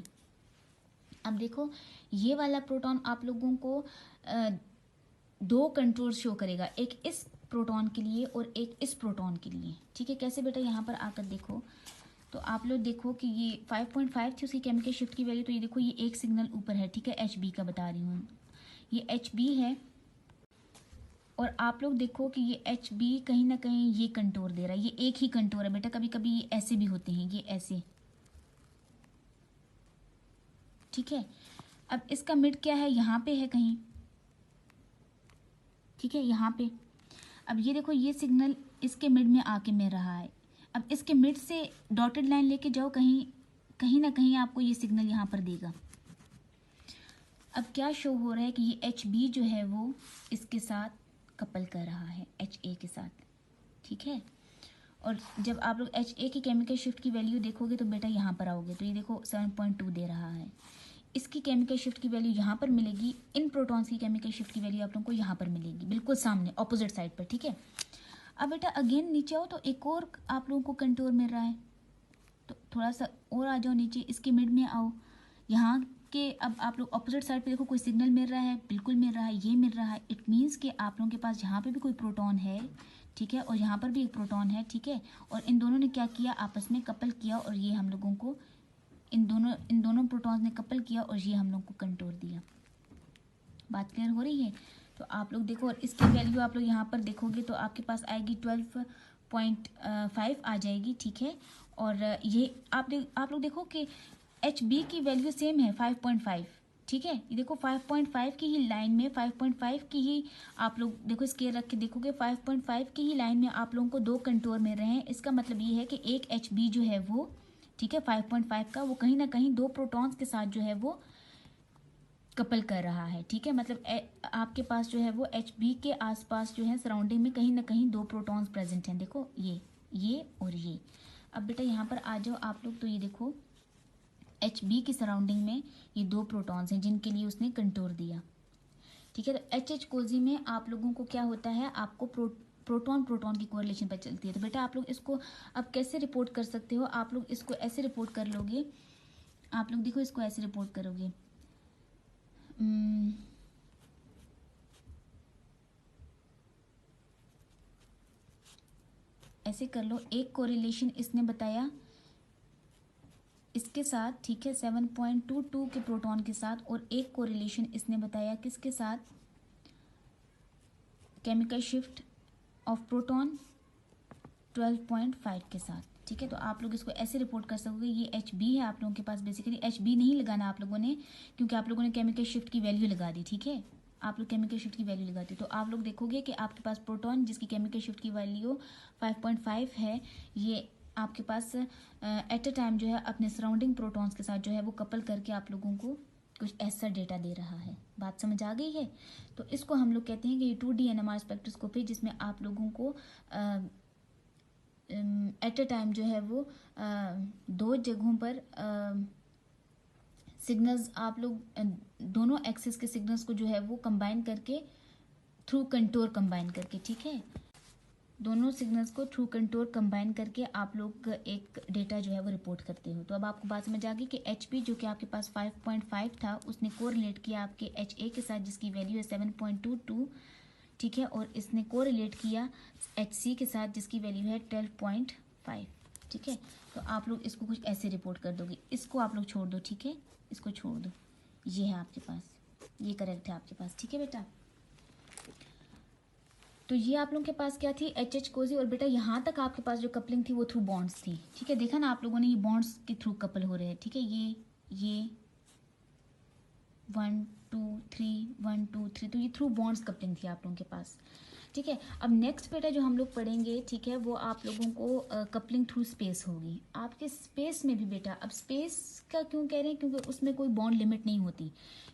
अब देखो ये वाला प्रोटॉन आप लोगों को दो कंट्रोल शो करेगा, एक इस प्रोटॉन के लिए और एक इस प्रोटॉन के लिए। ठीक है, कैसे बेटा, यहाँ पर आकर देखो तो आप लोग देखो कि ये 5.5 थी उसकी केमिकल शिफ्ट की वैल्यू, तो ये देखो ये एक सिग्नल ऊपर है। ठीक है, HB का बता रही हूँ, ये HB है और आप लोग देखो कि ये HB कहीं ना कहीं ये कंटूर दे रहा है, ये एक ही कंटूर है बेटा, कभी कभी ये ऐसे भी होते हैं, ये ऐसे। ठीक है, अब इसका मिड क्या है, यहाँ पे है कहीं। ठीक है, यहाँ पे अब ये देखो ये सिग्नल इसके मिड में आके मिल रहा है। अब इसके मिड से डॉटेड लाइन लेके जाओ, कहीं कहीं ना कहीं आपको ये सिग्नल यहाँ पर देगा। अब क्या शो हो रहा है कि ये HB जो है वो इसके साथ कपल कर रहा है, HA के साथ। ठीक है, और जब आप लोग HA की केमिकल शिफ्ट की वैल्यू देखोगे तो बेटा यहाँ पर आओगे तो ये देखो 7.2 दे रहा है। इसकी केमिकल शिफ्ट की वैल्यू यहाँ पर मिलेगी, इन प्रोटॉन्स की केमिकल शिफ्ट की वैल्यू आप लोगों को यहाँ पर मिलेगी, बिल्कुल सामने ऑपोजिट साइड पर। ठीक है, अब बेटा अगेन नीचे आओ तो एक और आप लोगों को कंटूर मिल रहा है, तो थोड़ा सा और आ जाओ नीचे, इसके मिड में आओ, यहाँ के अब आप लोग ऑपोजिट साइड पे देखो कोई सिग्नल मिल रहा है, बिल्कुल मिल रहा है, ये मिल रहा है। इट मीन्स कि आप लोगों के पास यहाँ पे भी कोई प्रोटॉन है। ठीक है, और यहाँ पर भी एक प्रोटॉन है। ठीक है, और इन दोनों ने क्या किया, आपस में कपल किया और ये हम लोगों को इन दोनों प्रोटॉन्स ने कपल किया और ये हम लोग को कंटूर दिया। बात क्लियर हो रही है? तो आप लोग देखो, और इसकी वैल्यू आप लोग यहाँ पर देखोगे तो आपके पास आएगी 12.5 आ जाएगी। ठीक है, और ये आप लोग देखो कि HB की वैल्यू सेम है 5.5। ठीक है, ये देखो 5.5 की ही लाइन में 5.5 की ही आप लोग देखो स्केल रख के देखोगे 5.5 की ही लाइन में आप लोगों को दो कंटूर मिल रहे हैं। इसका मतलब ये है कि एक HB जो है वो, ठीक है, 5.5 का, वो कहीं ना कहीं दो प्रोटॉन्स के साथ जो है वो कपल कर रहा है। ठीक है, मतलब आपके पास जो है वो HB के आसपास जो है सराउंडिंग में कहीं ना कहीं दो प्रोटॉन्स प्रेजेंट हैं। देखो ये और ये। अब बेटा यहाँ पर आ जाओ आप लोग, तो ये देखो HB की सराउंडिंग में ये दो प्रोटॉन्स हैं जिनके लिए उसने कंटूर दिया। ठीक है, तो HH कोजी में आप लोगों को क्या होता है, आपको प्रोटॉन की कोरिलेशन पर चलती है। तो बेटा आप लोग इसको अब कैसे रिपोर्ट कर सकते हो, आप लोग इसको ऐसे रिपोर्ट कर लोगे, आप लोग देखो इसको ऐसे रिपोर्ट करोगे, ऐसे कर लो, एक कोरिलेशन इसने बताया इसके साथ, ठीक है, 7.22 के प्रोटॉन के साथ, और एक कोरिलेशन इसने बताया किसके साथ, केमिकल शिफ्ट ऑफ प्रोटॉन 12.5 के साथ। ठीक है, तो आप लोग इसको ऐसे रिपोर्ट कर सकोगे, ये HB है आप लोगों के पास। बेसिकली HB नहीं लगाना आप लोगों ने, क्योंकि आप लोगों ने केमिकल शिफ्ट की वैल्यू लगा दी। ठीक है, आप लोग केमिकल शिफ्ट की वैल्यू लगाते तो आप लोग देखोगे कि आपके पास प्रोटॉन जिसकी केमिकल शिफ्ट की वैल्यू 5.5 है, ये आपके पास एट अ टाइम जो है अपने सराउंडिंग प्रोटॉन्स के साथ जो है वो कपल करके आप लोगों को कुछ ऐसा डेटा दे रहा है। बात समझ आ गई है? तो इसको हम लोग कहते हैं कि ये 2D NMR स्पेक्ट्रोस्कोपी, जिसमें आप लोगों को एट अ टाइम जो है वो दो जगहों पर सिग्नल्स, आप लोग दोनों एक्सिस के सिग्नल्स को जो है वो कंबाइन करके थ्रू कंटूर कंबाइन करके, ठीक है, दोनों सिग्नल्स को थ्रू कंटूर कंबाइन करके आप लोग एक डेटा जो है वो रिपोर्ट करते हो। तो अब आपको बात समझ आ गई कि HB जो कि आपके पास 5.5 था, उसने कोरिलेट किया आपके HA के साथ जिसकी वैल्यू है 7.22, ठीक है, और इसने कोरिलेट किया HC के साथ जिसकी वैल्यू है 12.5। ठीक है, तो आप लोग इसको कुछ ऐसे रिपोर्ट कर दोगे, इसको आप लोग छोड़ दो। ठीक है, इसको छोड़ दो, ये है आपके पास, ये करेक्ट है आपके पास। ठीक है बेटा, तो ये आप लोगों के पास क्या थी, HH कोजी, और बेटा यहाँ तक आपके पास जो कपलिंग थी वो थ्रू बॉन्ड्स थी। ठीक है, देखा ना आप लोगों ने, ये बॉन्ड्स के थ्रू कपल हो रहे हैं। ठीक है, ये 1 2 3 1 2 3, तो ये थ्रू बॉन्ड्स कपलिंग थी आप लोगों के पास। ठीक है, अब नेक्स्ट बेटा जो हम लोग पढ़ेंगे, ठीक है, वो आप लोगों को कपलिंग थ्रू स्पेस होगी। आपके स्पेस में भी बेटा, अब स्पेस का क्यों कह रहे हैं, क्योंकि उसमें कोई बॉन्ड लिमिट नहीं होती।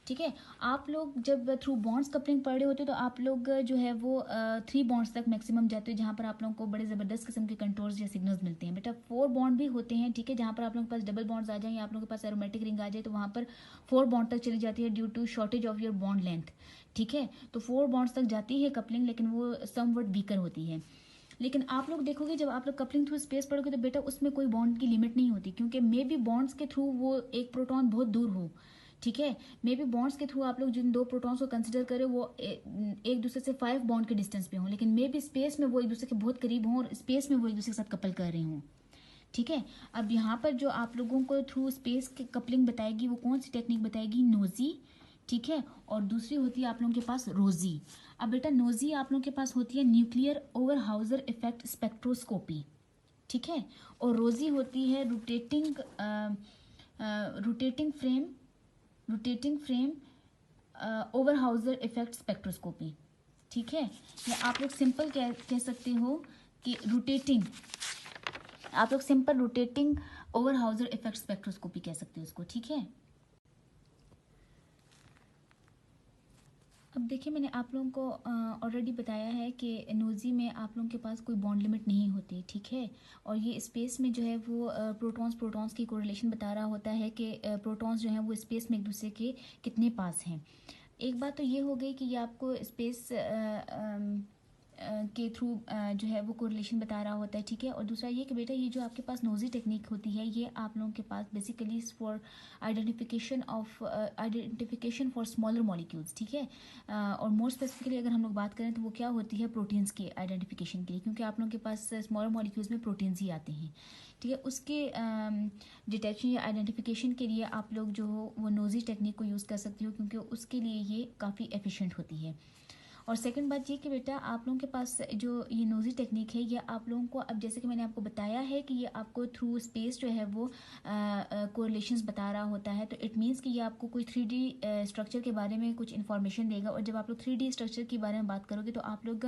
ठीक है, आप लोग जब थ्रू बॉन्ड्स कपलिंग पढ़ रहे होते हो तो आप लोग जो है वो 3 बॉन्ड्स तक मैक्सिमम जाते हो, जहाँ पर आप लोगों को बड़े ज़बरदस्त किस्म के कंट्रोल्स या सिग्नल्स मिलते हैं। बेटा 4 बॉन्ड भी होते हैं, ठीक है, जहाँ पर आप लोगों के पास डबल बॉन्ड्स आ जाए या आप लोगों के पास एरोमेटिक रिंग आ जाए तो वहाँ पर 4 बॉन्ड तक चली जाती है due to shortage of your bond length. ठीक है, तो 4 बॉन्ड्स तक जाती है कपलिंग, लेकिन वो समवट वीकर होती है। लेकिन आप लोग देखोगे जब आप लोग कपलिंग थ्रू स्पेस पढ़ोगे तो बेटा उसमें कोई बॉन्ड की लिमिट नहीं होती, क्योंकि मे बी बॉन्ड्स के थ्रू वो एक प्रोटॉन बहुत दूर हो, ठीक है। मे बी बॉन्ड्स के थ्रू आप लोग जिन 2 प्रोटॉन्स को कंसिडर करें वो एक दूसरे से 5 बॉन्ड के डिस्टेंस पे हों, लेकिन मे बी स्पेस में वो एक दूसरे के बहुत करीब हों और स्पेस में वो एक दूसरे के साथ कपल कर रहे हों, ठीक है। अब यहाँ पर जो आप लोगों को थ्रू स्पेस की कपलिंग बताएगी वो कौन सी टेक्निक बताएगी, नोजी, ठीक है। और दूसरी होती है आप लोगों के पास रोजी। अब बेटा नोजी आप लोगों के पास होती है न्यूक्लियर ओवरहाउजर इफेक्ट स्पेक्ट्रोस्कोपी, ठीक है। और रोजी होती है रोटेटिंग फ्रेम ओवरहाउजर इफेक्ट स्पेक्ट्रोस्कोपी, ठीक है। या आप लोग सिंपल कह सकते हो कि रोटेटिंग ओवरहाउजर इफेक्ट स्पेक्ट्रोस्कोपी कह सकते हो इसको, ठीक है। अब देखिए मैंने आप लोगों को ऑलरेडी बताया है कि नोजी में आप लोगों के पास कोई बॉन्ड लिमिट नहीं होती, ठीक है। और ये स्पेस में जो है वो प्रोटॉन्स की कोरिलेशन बता रहा होता है कि प्रोटॉन्स जो हैं वो स्पेस में एक दूसरे के कितने पास हैं। एक बात तो ये हो गई कि ये आपको स्पेस के थ्रू जो है वो कोरिलेशन बता रहा होता है, ठीक है। और दूसरा ये कि बेटा ये जो आपके पास नोजी टेक्निक होती है ये आप लोगों के पास basically for identification for smaller molecules, ठीक है। और मोर स्पेसिफिकली अगर हम लोग बात करें तो वो क्या होती है, प्रोटीन्स की आइडेंटिफिकेशन के लिए, क्योंकि आप लोगों के पास स्मॉलर मॉलिक्यूल्स में प्रोटीन्स ही आते हैं, ठीक है। उसके डिटेक्शन या आइडेंटिफिकेशन के लिए आप लोग जो हो वो नोजी टेक्निक को यूज़ कर सकते हो, क्योंकि उसके लिए ये काफ़ी एफिशिएंट होती है। और सेकंड बात ये कि बेटा आप लोगों के पास जो ये नोजी टेक्निक है ये आप लोगों को, अब जैसे कि मैंने आपको बताया है कि ये आपको थ्रू स्पेस जो है वो कोरिलेशंस बता रहा होता है, तो इट मीन्स कि ये आपको कोई 3D स्ट्रक्चर के बारे में कुछ इन्फॉर्मेशन देगा। और जब आप लोग 3D स्ट्रक्चर के बारे में बात करोगे तो आप लोग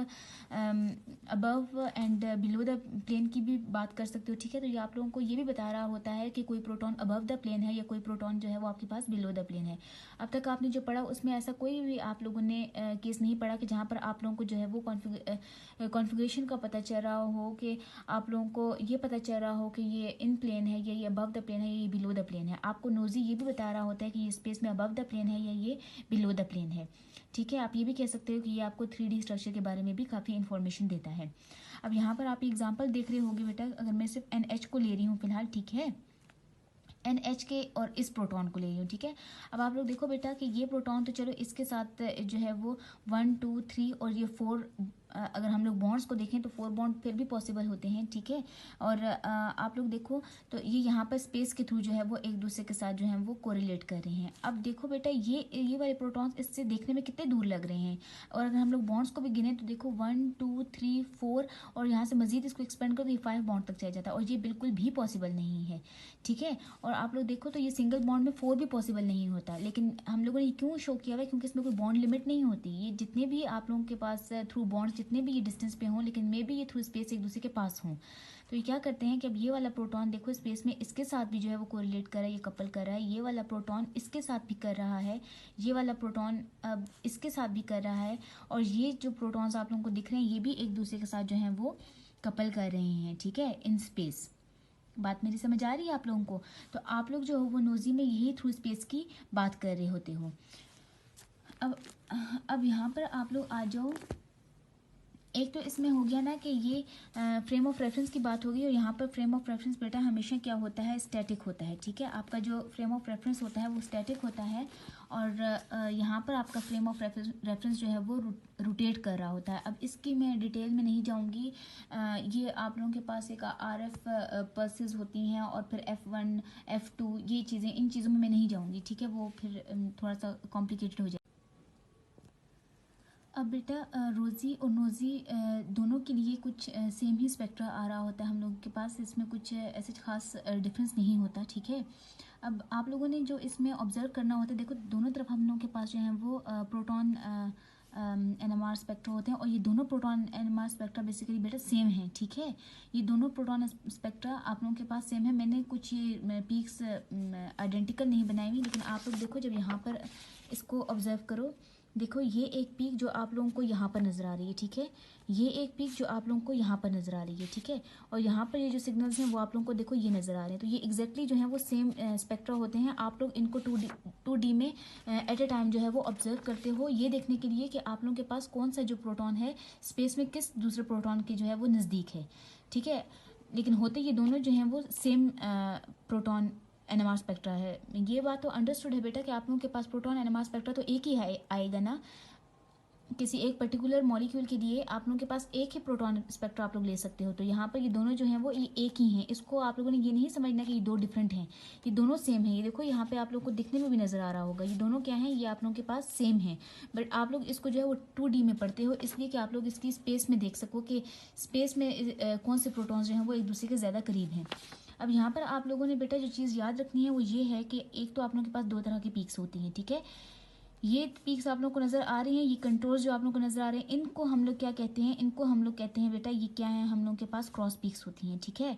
above and below the plane की भी बात कर सकते हो, ठीक है। तो ये आप लोगों को ये भी बता रहा होता है कि कोई प्रोटॉन अबव द प्लेन है या कोई प्रोटॉन जो है वो आपके पास बिलो द प्लेन है। अब तक आपने जो पढ़ा उसमें ऐसा कोई भी आप लोगों ने केस नहीं पढ़ा कि जहाँ पर आप लोगों को जो है वो कॉन्फ़िगरेशन का पता चल रहा हो, कि आप लोगों को ये पता चल रहा हो कि ये इन प्लेन है या ये अबव द प्लेन है या ये बिलो द प्लेन है। आपको नोजी ये भी बता रहा होता है कि ये स्पेस में अबव द प्लेन है या ये बिलो द प्लेन है, ठीक है। आप ये भी कह सकते हो कि ये आपको 3D स्ट्रक्चर के बारे में भी काफ़ी इन्फॉर्मेशन देता है। अब यहाँ पर आप एग्जाम्पल देख रहे होंगे बेटा, अगर मैं सिर्फ NH को ले रही हूँ फिलहाल, ठीक है, NH के और इस प्रोटॉन को ले रही हूँ, ठीक है। अब आप लोग देखो बेटा कि ये प्रोटॉन तो चलो इसके साथ जो है वो 1 2 3 और ये 4, अगर हम लोग बॉन्ड्स को देखें तो 4 बॉन्ड फिर भी पॉसिबल होते हैं, ठीक है। और आप लोग देखो तो ये यहाँ पर स्पेस के थ्रू जो है वो एक दूसरे के साथ जो है वो कोरिलेट कर रहे हैं। अब देखो बेटा ये वाले प्रोटॉन्स इससे देखने में कितने दूर लग रहे हैं, और अगर हम लोग बॉन्ड्स को भी गिने तो देखो 1 2 3 4 और यहाँ से मजीद इसको एक्सपेंड करो तो ये 5 बॉन्ड तक चला जाता है, और ये बिल्कुल भी पॉसिबल नहीं है, ठीक है। और आप लोग देखो तो ये सिंगल बॉन्ड में 4 भी पॉसिबल नहीं होता, लेकिन हम लोगों ने क्यों शो किया हुआ है, क्योंकि इसमें कोई बॉन्ड लिमिट नहीं होती। ये जितने भी आप लोगों के पास थ्रू बॉन्ड्स जितने भी ये डिस्टेंस पे हों, लेकिन मे बी ये थ्रू स्पेस एक दूसरे के पास हों, तो ये क्या करते हैं कि अब ये वाला प्रोटॉन देखो स्पेस में इसके साथ भी जो है वो कोरिलेट कर रहा है, ये कपल कर रहा है, ये वाला प्रोटॉन इसके साथ भी कर रहा है, ये वाला प्रोटॉन अब इसके साथ भी कर रहा है, और ये जो प्रोटॉन्स आप लोगों को दिख रहे हैं ये भी एक दूसरे के साथ जो है वो कपल कर रहे हैं, ठीक है, इन स्पेस। बात मेरी समझ आ रही है आप लोगों को? तो आप लोग जो हो वो नोजी में यही थ्रू स्पेस की बात कर रहे होते हो। अब यहाँ पर आप लोग आ जाओ, एक तो इसमें हो गया ना कि ये फ्रेम ऑफ रेफरेंस की बात होगी, और यहाँ पर फ्रेम ऑफ रेफरेंस बेटा हमेशा क्या होता है, स्टैटिक होता है, ठीक है। आपका जो फ्रेम ऑफ रेफरेंस होता है वो स्टैटिक होता है, और यहाँ पर आपका फ्रेम ऑफ रेफरेंस जो है वो रोटेट कर रहा होता है। अब इसकी मैं डिटेल में नहीं जाऊँगी, ये आप लोगों के पास एक RF पल्सेस होती हैं और फिर F1 F2 ये चीज़ें, इन चीज़ों में मैं नहीं जाऊँगी, ठीक है, वो फिर थोड़ा सा कॉम्प्लिकेटेड हो जाए। अब बेटा रोज़ी और नोज़ी दोनों के लिए कुछ सेम ही स्पेक्ट्रा आ रहा होता है हम लोगों के पास, इसमें कुछ ऐसे खास डिफरेंस नहीं होता, ठीक है। अब आप लोगों ने जो इसमें ऑब्जर्व करना होता है, देखो दोनों तरफ हम लोगों के पास जो है वो प्रोटॉन NMR स्पेक्ट्रा होते हैं, और ये दोनों प्रोटॉन NMR स्पेक्ट्रा बेसिकली बेटा सेम है, ठीक है। ये दोनों प्रोटॉन स्पेक्ट्रा आप लोगों के पास सेम है। मैंने कुछ ये पीक्स आइडेंटिकल नहीं बनाई हुई, लेकिन आप लोग देखो जब यहाँ पर इसको ऑब्जर्व करो, देखो ये एक पीक जो आप लोगों को यहाँ पर नज़र आ रही है, ठीक है, ये एक पीक जो आप लोगों को यहाँ पर नज़र आ रही है, ठीक है, और यहाँ पर ये जो सिग्नल्स हैं वो आप लोगों को देखो ये नज़र आ रहे हैं, तो ये एग्जैक्टली जो है वो सेम स्पेक्ट्रा होते हैं। आप लोग इनको 2D में एट ए टाइम जो है वो ऑब्जर्व करते हो, ये देखने के लिए कि आप लोगों के पास कौन सा जो प्रोटॉन है स्पेस में किस दूसरे प्रोटॉन के जो है वो नज़दीक है, ठीक है। लेकिन होते ये दोनों जो हैं वो सेम प्रोटॉन एनएमआर स्पेक्ट्रा है। ये बात तो अंडरस्टूड है बेटा कि आप लोगों के पास प्रोटॉन एनएमआर स्पेक्ट्रा तो एक ही आएगा ना। किसी एक पर्टिकुलर मॉलिक्यूल के लिए आप लोगों के पास एक ही प्रोटॉन स्पेक्ट्रा आप लोग ले सकते हो। तो यहाँ पर ये दोनों जो हैं वो ये एक ही हैं। इसको आप लोगों ने ये नहीं समझना कि ये दो डिफरेंट हैं, ये दोनों सेम है। ये देखो यहाँ पे आप लोग को दिखने में भी नज़र आ रहा होगा, ये दोनों क्या हैं, ये आप लोगों के पास सेम है। बट आप लोग इसको जो है वो 2D में पढ़ते हो, इसलिए कि आप लोग इसकी स्पेस में देख सको कि स्पेस में कौन से प्रोटॉन्स जो हैं वो एक दूसरे के ज़्यादा करीब हैं। अब यहाँ पर आप लोगों ने बेटा जो चीज़ याद रखनी है वो ये है कि एक तो आप लोगों के पास दो तरह की पीक्स होती हैं, ठीक है। ये पीक्स आप लोग को नज़र आ रही हैं, ये कंटोर्स जो आप लोग को नज़र आ रहे हैं, इनको हम लोग क्या कहते हैं, इनको हम लोग कहते हैं बेटा ये क्या है, हम लोग के पास क्रॉस पीक्स होती हैं, ठीक है।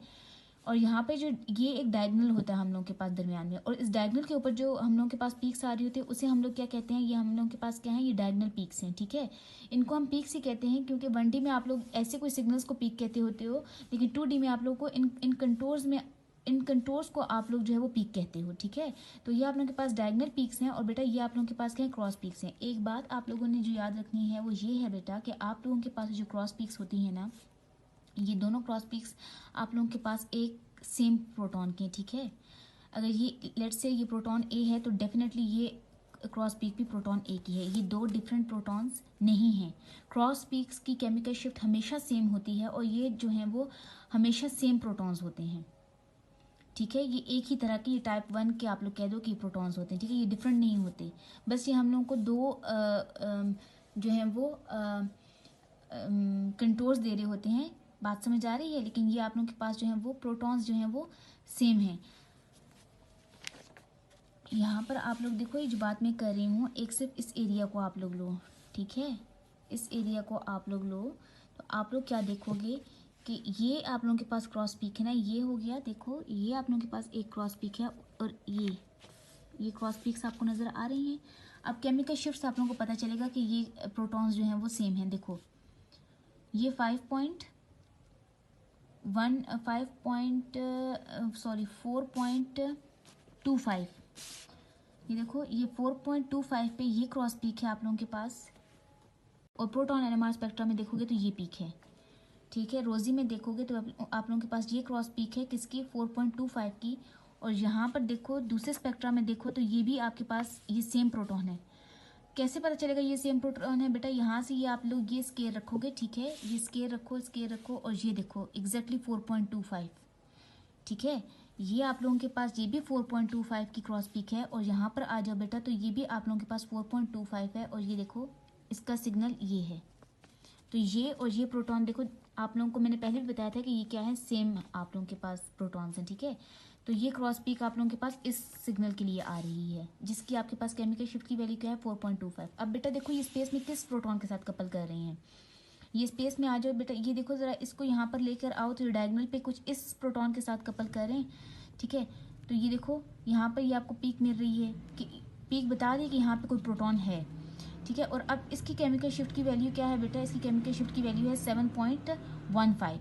और यहाँ पे जो ये एक डायगोनल होता है हम लोग के पास दरमियान में, और इस डायगोनल के ऊपर जो हम लोग के पास पीक्स आ रही होती है उसे हम लोग क्या कहते हैं, ये हम लोग के पास क्या है, ये डायगोनल पीक्स हैं, ठीक है। इनको हम पीक्स ही कहते हैं क्योंकि 1D में आप लोग ऐसे कोई सिग्नल्स को पीक कहते होते हो, लेकिन 2D में आप लोग को इन कंटोर्स को आप लोग जो है वो पीक कहते हो, ठीक है। तो ये आप लोगों के पास डायगोनल पीक्स हैं और बेटा ये आप लोगों के पास क्या है, क्रॉस पीक्स हैं। एक बात आप लोगों ने जो याद रखनी है वो ये है बेटा कि आप लोगों के पास जो क्रॉस पीक्स होती हैं ना, ये दोनों क्रॉस पीक्स आप लोगों के पास एक सेम प्रोटॉन के, ठीक है। अगर ये लेट्स से ये प्रोटॉन ए है तो डेफिनेटली ये क्रॉस पीक भी प्रोटॉन ए की है, ये दो डिफरेंट प्रोटॉन्स नहीं हैं। क्रॉस पीक्स की केमिकल शिफ्ट हमेशा सेम होती है और ये जो हैं वो हमेशा सेम प्रोटॉन्स होते हैं, ठीक है। ये एक ही तरह की टाइप 1 के आप लोग कह दो कि प्रोटॉन्स होते हैं, ठीक है। ये डिफरेंट नहीं होते, बस ये हम लोगों को दो जो हैं वो कंटोर्स दे रहे होते हैं, बात समझ आ रही है। लेकिन ये आप लोगों के पास जो है वो प्रोटॉन्स जो हैं वो सेम हैं। यहाँ पर आप लोग देखो, ये जो बात मैं कर रही हूँ एक सिर्फ इस एरिया को आप लोग लो, ठीक है। इस एरिया को आप लोग लो तो आप लोग क्या देखोगे कि ये आप लोगों के पास क्रॉस पीक है ना, ये हो गया, देखो ये आप लोगों के पास एक क्रॉस पीक है और ये क्रॉस पीक्स आपको नज़र आ रही हैं। अब केमिकल शिफ्ट से आप लोगों को पता चलेगा कि ये प्रोटॉन्स जो हैं वो सेम हैं। देखो ये 4.25, ये देखो ये 4.25 पे ये क्रॉस पीक है आप लोगों के पास, और प्रोटॉन एनएमआर स्पेक्ट्रा में देखोगे तो ये पीक है, ठीक है। रोजी में देखोगे तो आप लोगों के पास ये क्रॉस पीक है किसकी, 4.25 की। और यहाँ पर देखो दूसरे स्पेक्ट्रा में देखो तो ये भी आपके पास ये सेम प्रोटॉन है। कैसे पता चलेगा ये सेम प्रोटॉन है बेटा, यहाँ से ये आप लोग ये स्केयर रखोगे, ठीक है। ये स्केयर रखो और ये देखो एग्जैक्टली 4.25, ठीक है। ये आप लोगों के पास ये भी 4.25 की क्रॉस पीक है और यहाँ पर आ जाओ बेटा तो ये भी आप लोगों के पास 4.25 है और ये देखो इसका सिग्नल ये है। तो ये और ये प्रोटॉन देखो, आप लोगों को मैंने पहले भी बताया था कि ये क्या है, सेम आप लोगों के पास प्रोटॉन्स हैं, ठीक है। तो ये क्रॉस पीक आप लोगों के पास इस सिग्नल के लिए आ रही है जिसकी आपके पास केमिकल शिफ्ट की वैल्यू क्या है, 4.25। अब बेटा देखो ये स्पेस में किस प्रोटॉन के साथ कपल कर रही हैं, ये स्पेस में आ जाओ बेटा, ये देखो ज़रा इसको यहाँ पर लेकर आओ तो डायगोनल पे कुछ इस प्रोटॉन के साथ कपल कर रहे हैं, ठीक है। तो ये देखो यहाँ पर ये आपको पीक मिल रही है कि पीक बता रही है कि यहाँ पे कोई प्रोटॉन है, ठीक है। और अब इसकी केमिकल शिफ्ट की वैल्यू क्या है बेटा, इसकी केमिकल शिफ्ट की वैल्यू है 7.15,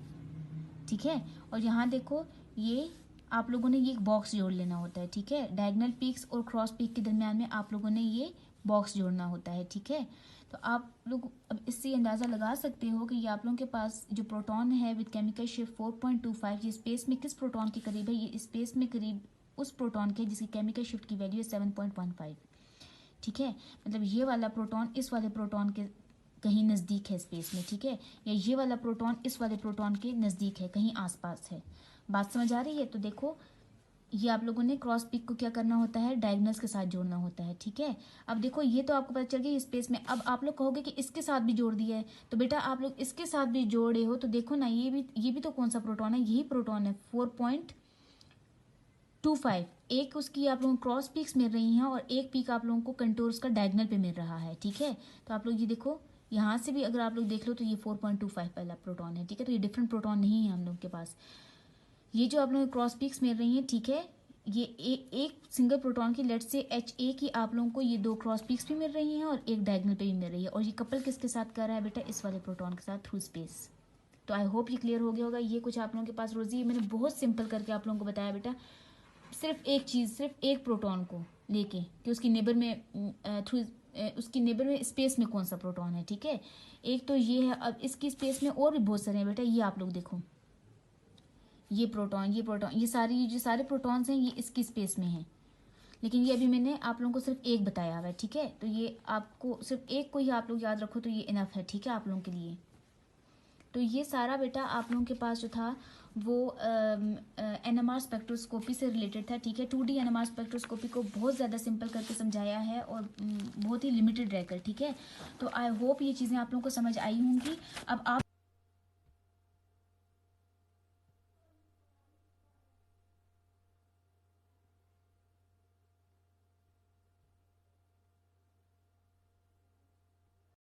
ठीक है। और यहाँ देखो ये आप लोगों ने ये एक बॉक्स जोड़ लेना होता है, ठीक है। डायगोनल पीक्स और क्रॉस पीक के दरमियान में आप लोगों ने ये बॉक्स जोड़ना होता है, ठीक है। तो आप लोग अब इससे अंदाज़ा लगा सकते हो कि ये आप लोगों के पास जो प्रोटॉन है विद केमिकल शिफ्ट 4.25, ये स्पेस में किस प्रोटॉन के करीब है, ये स्पेस में करीब उस प्रोटॉन के जिसकी केमिकल शिफ्ट की वैल्यू है 7.15, ठीक है। मतलब ये वाला प्रोटॉन इस वाले प्रोटॉन के कहीं नज़दीक है स्पेस में, ठीक है। या ये वाला प्रोटॉन इस वाले प्रोटॉन के नज़दीक है, कहीं आसपास है। बात समझ आ रही है। तो देखो ये आप लोगों ने क्रॉस पिक को क्या करना होता है, डायगोनल्स के साथ जोड़ना होता है, ठीक है। अब देखो ये तो आपको पता चल गया स्पेस में। अब आप लोग कहोगे कि इसके साथ भी जोड़ दिया है, तो बेटा आप लोग इसके साथ भी जोड़े हो तो देखो ना ये भी तो कौन सा प्रोटॉन है, यही प्रोटॉन है 4.25। एक उसकी आप लोगों को क्रॉस पीक्स मिल रही हैं और एक पीक आप लोगों को कंटोर्स का डायगोनल पे मिल रहा है, ठीक है। तो आप लोग ये देखो यहाँ से भी अगर आप लोग देख लो तो ये 4.25 पहला प्रोटॉन है, ठीक है। तो ये डिफरेंट प्रोटॉन नहीं है हम लोग के पास। ये जो आप लोगों को क्रॉस पीक्स मिल रही हैं, ठीक है, ये एक सिंगल प्रोटॉन की लेट से HA की आप लोगों को ये दो क्रॉस पीक्स भी मिल रही हैं और एक डायगोनल पे भी मिल रही है। और ये कपल किसके साथ कर रहा है बेटा, इस वाले प्रोटॉन के साथ थ्रू स्पेस। तो आई होप ये क्लियर हो गया होगा। ये कुछ आप लोगों के पास रोजी मैंने बहुत सिंपल करके आप लोगों को बताया बेटा, सिर्फ एक चीज़, सिर्फ एक प्रोटॉन को लेके कि उसकी नेबर में थ्रू उसकी नेबर में स्पेस में कौन सा प्रोटॉन है, ठीक है। एक तो ये है। अब इसकी स्पेस में और भी बहुत सारे हैं बेटा, ये आप लोग देखो, ये प्रोटॉन, ये सारे प्रोटॉन्स हैं ये इसकी स्पेस में हैं, लेकिन ये अभी मैंने आप लोगों को सिर्फ एक बताया हुआ है, ठीक है। तो ये आपको सिर्फ एक को ही आप लोग याद रखो तो ये इनफ है, ठीक है, आप लोगों के लिए। तो ये सारा बेटा आप लोगों के पास जो था वो एनएमआर स्पेक्ट्रोस्कोपी से रिलेटेड था, ठीक है। 2D एनएमआर स्पेक्ट्रोस्कोपी को बहुत ज़्यादा सिंपल करके समझाया है और बहुत ही लिमिटेड रहकर, ठीक है। तो आई होप ये चीज़ें आप लोगों को समझ आई होंगी। अब आप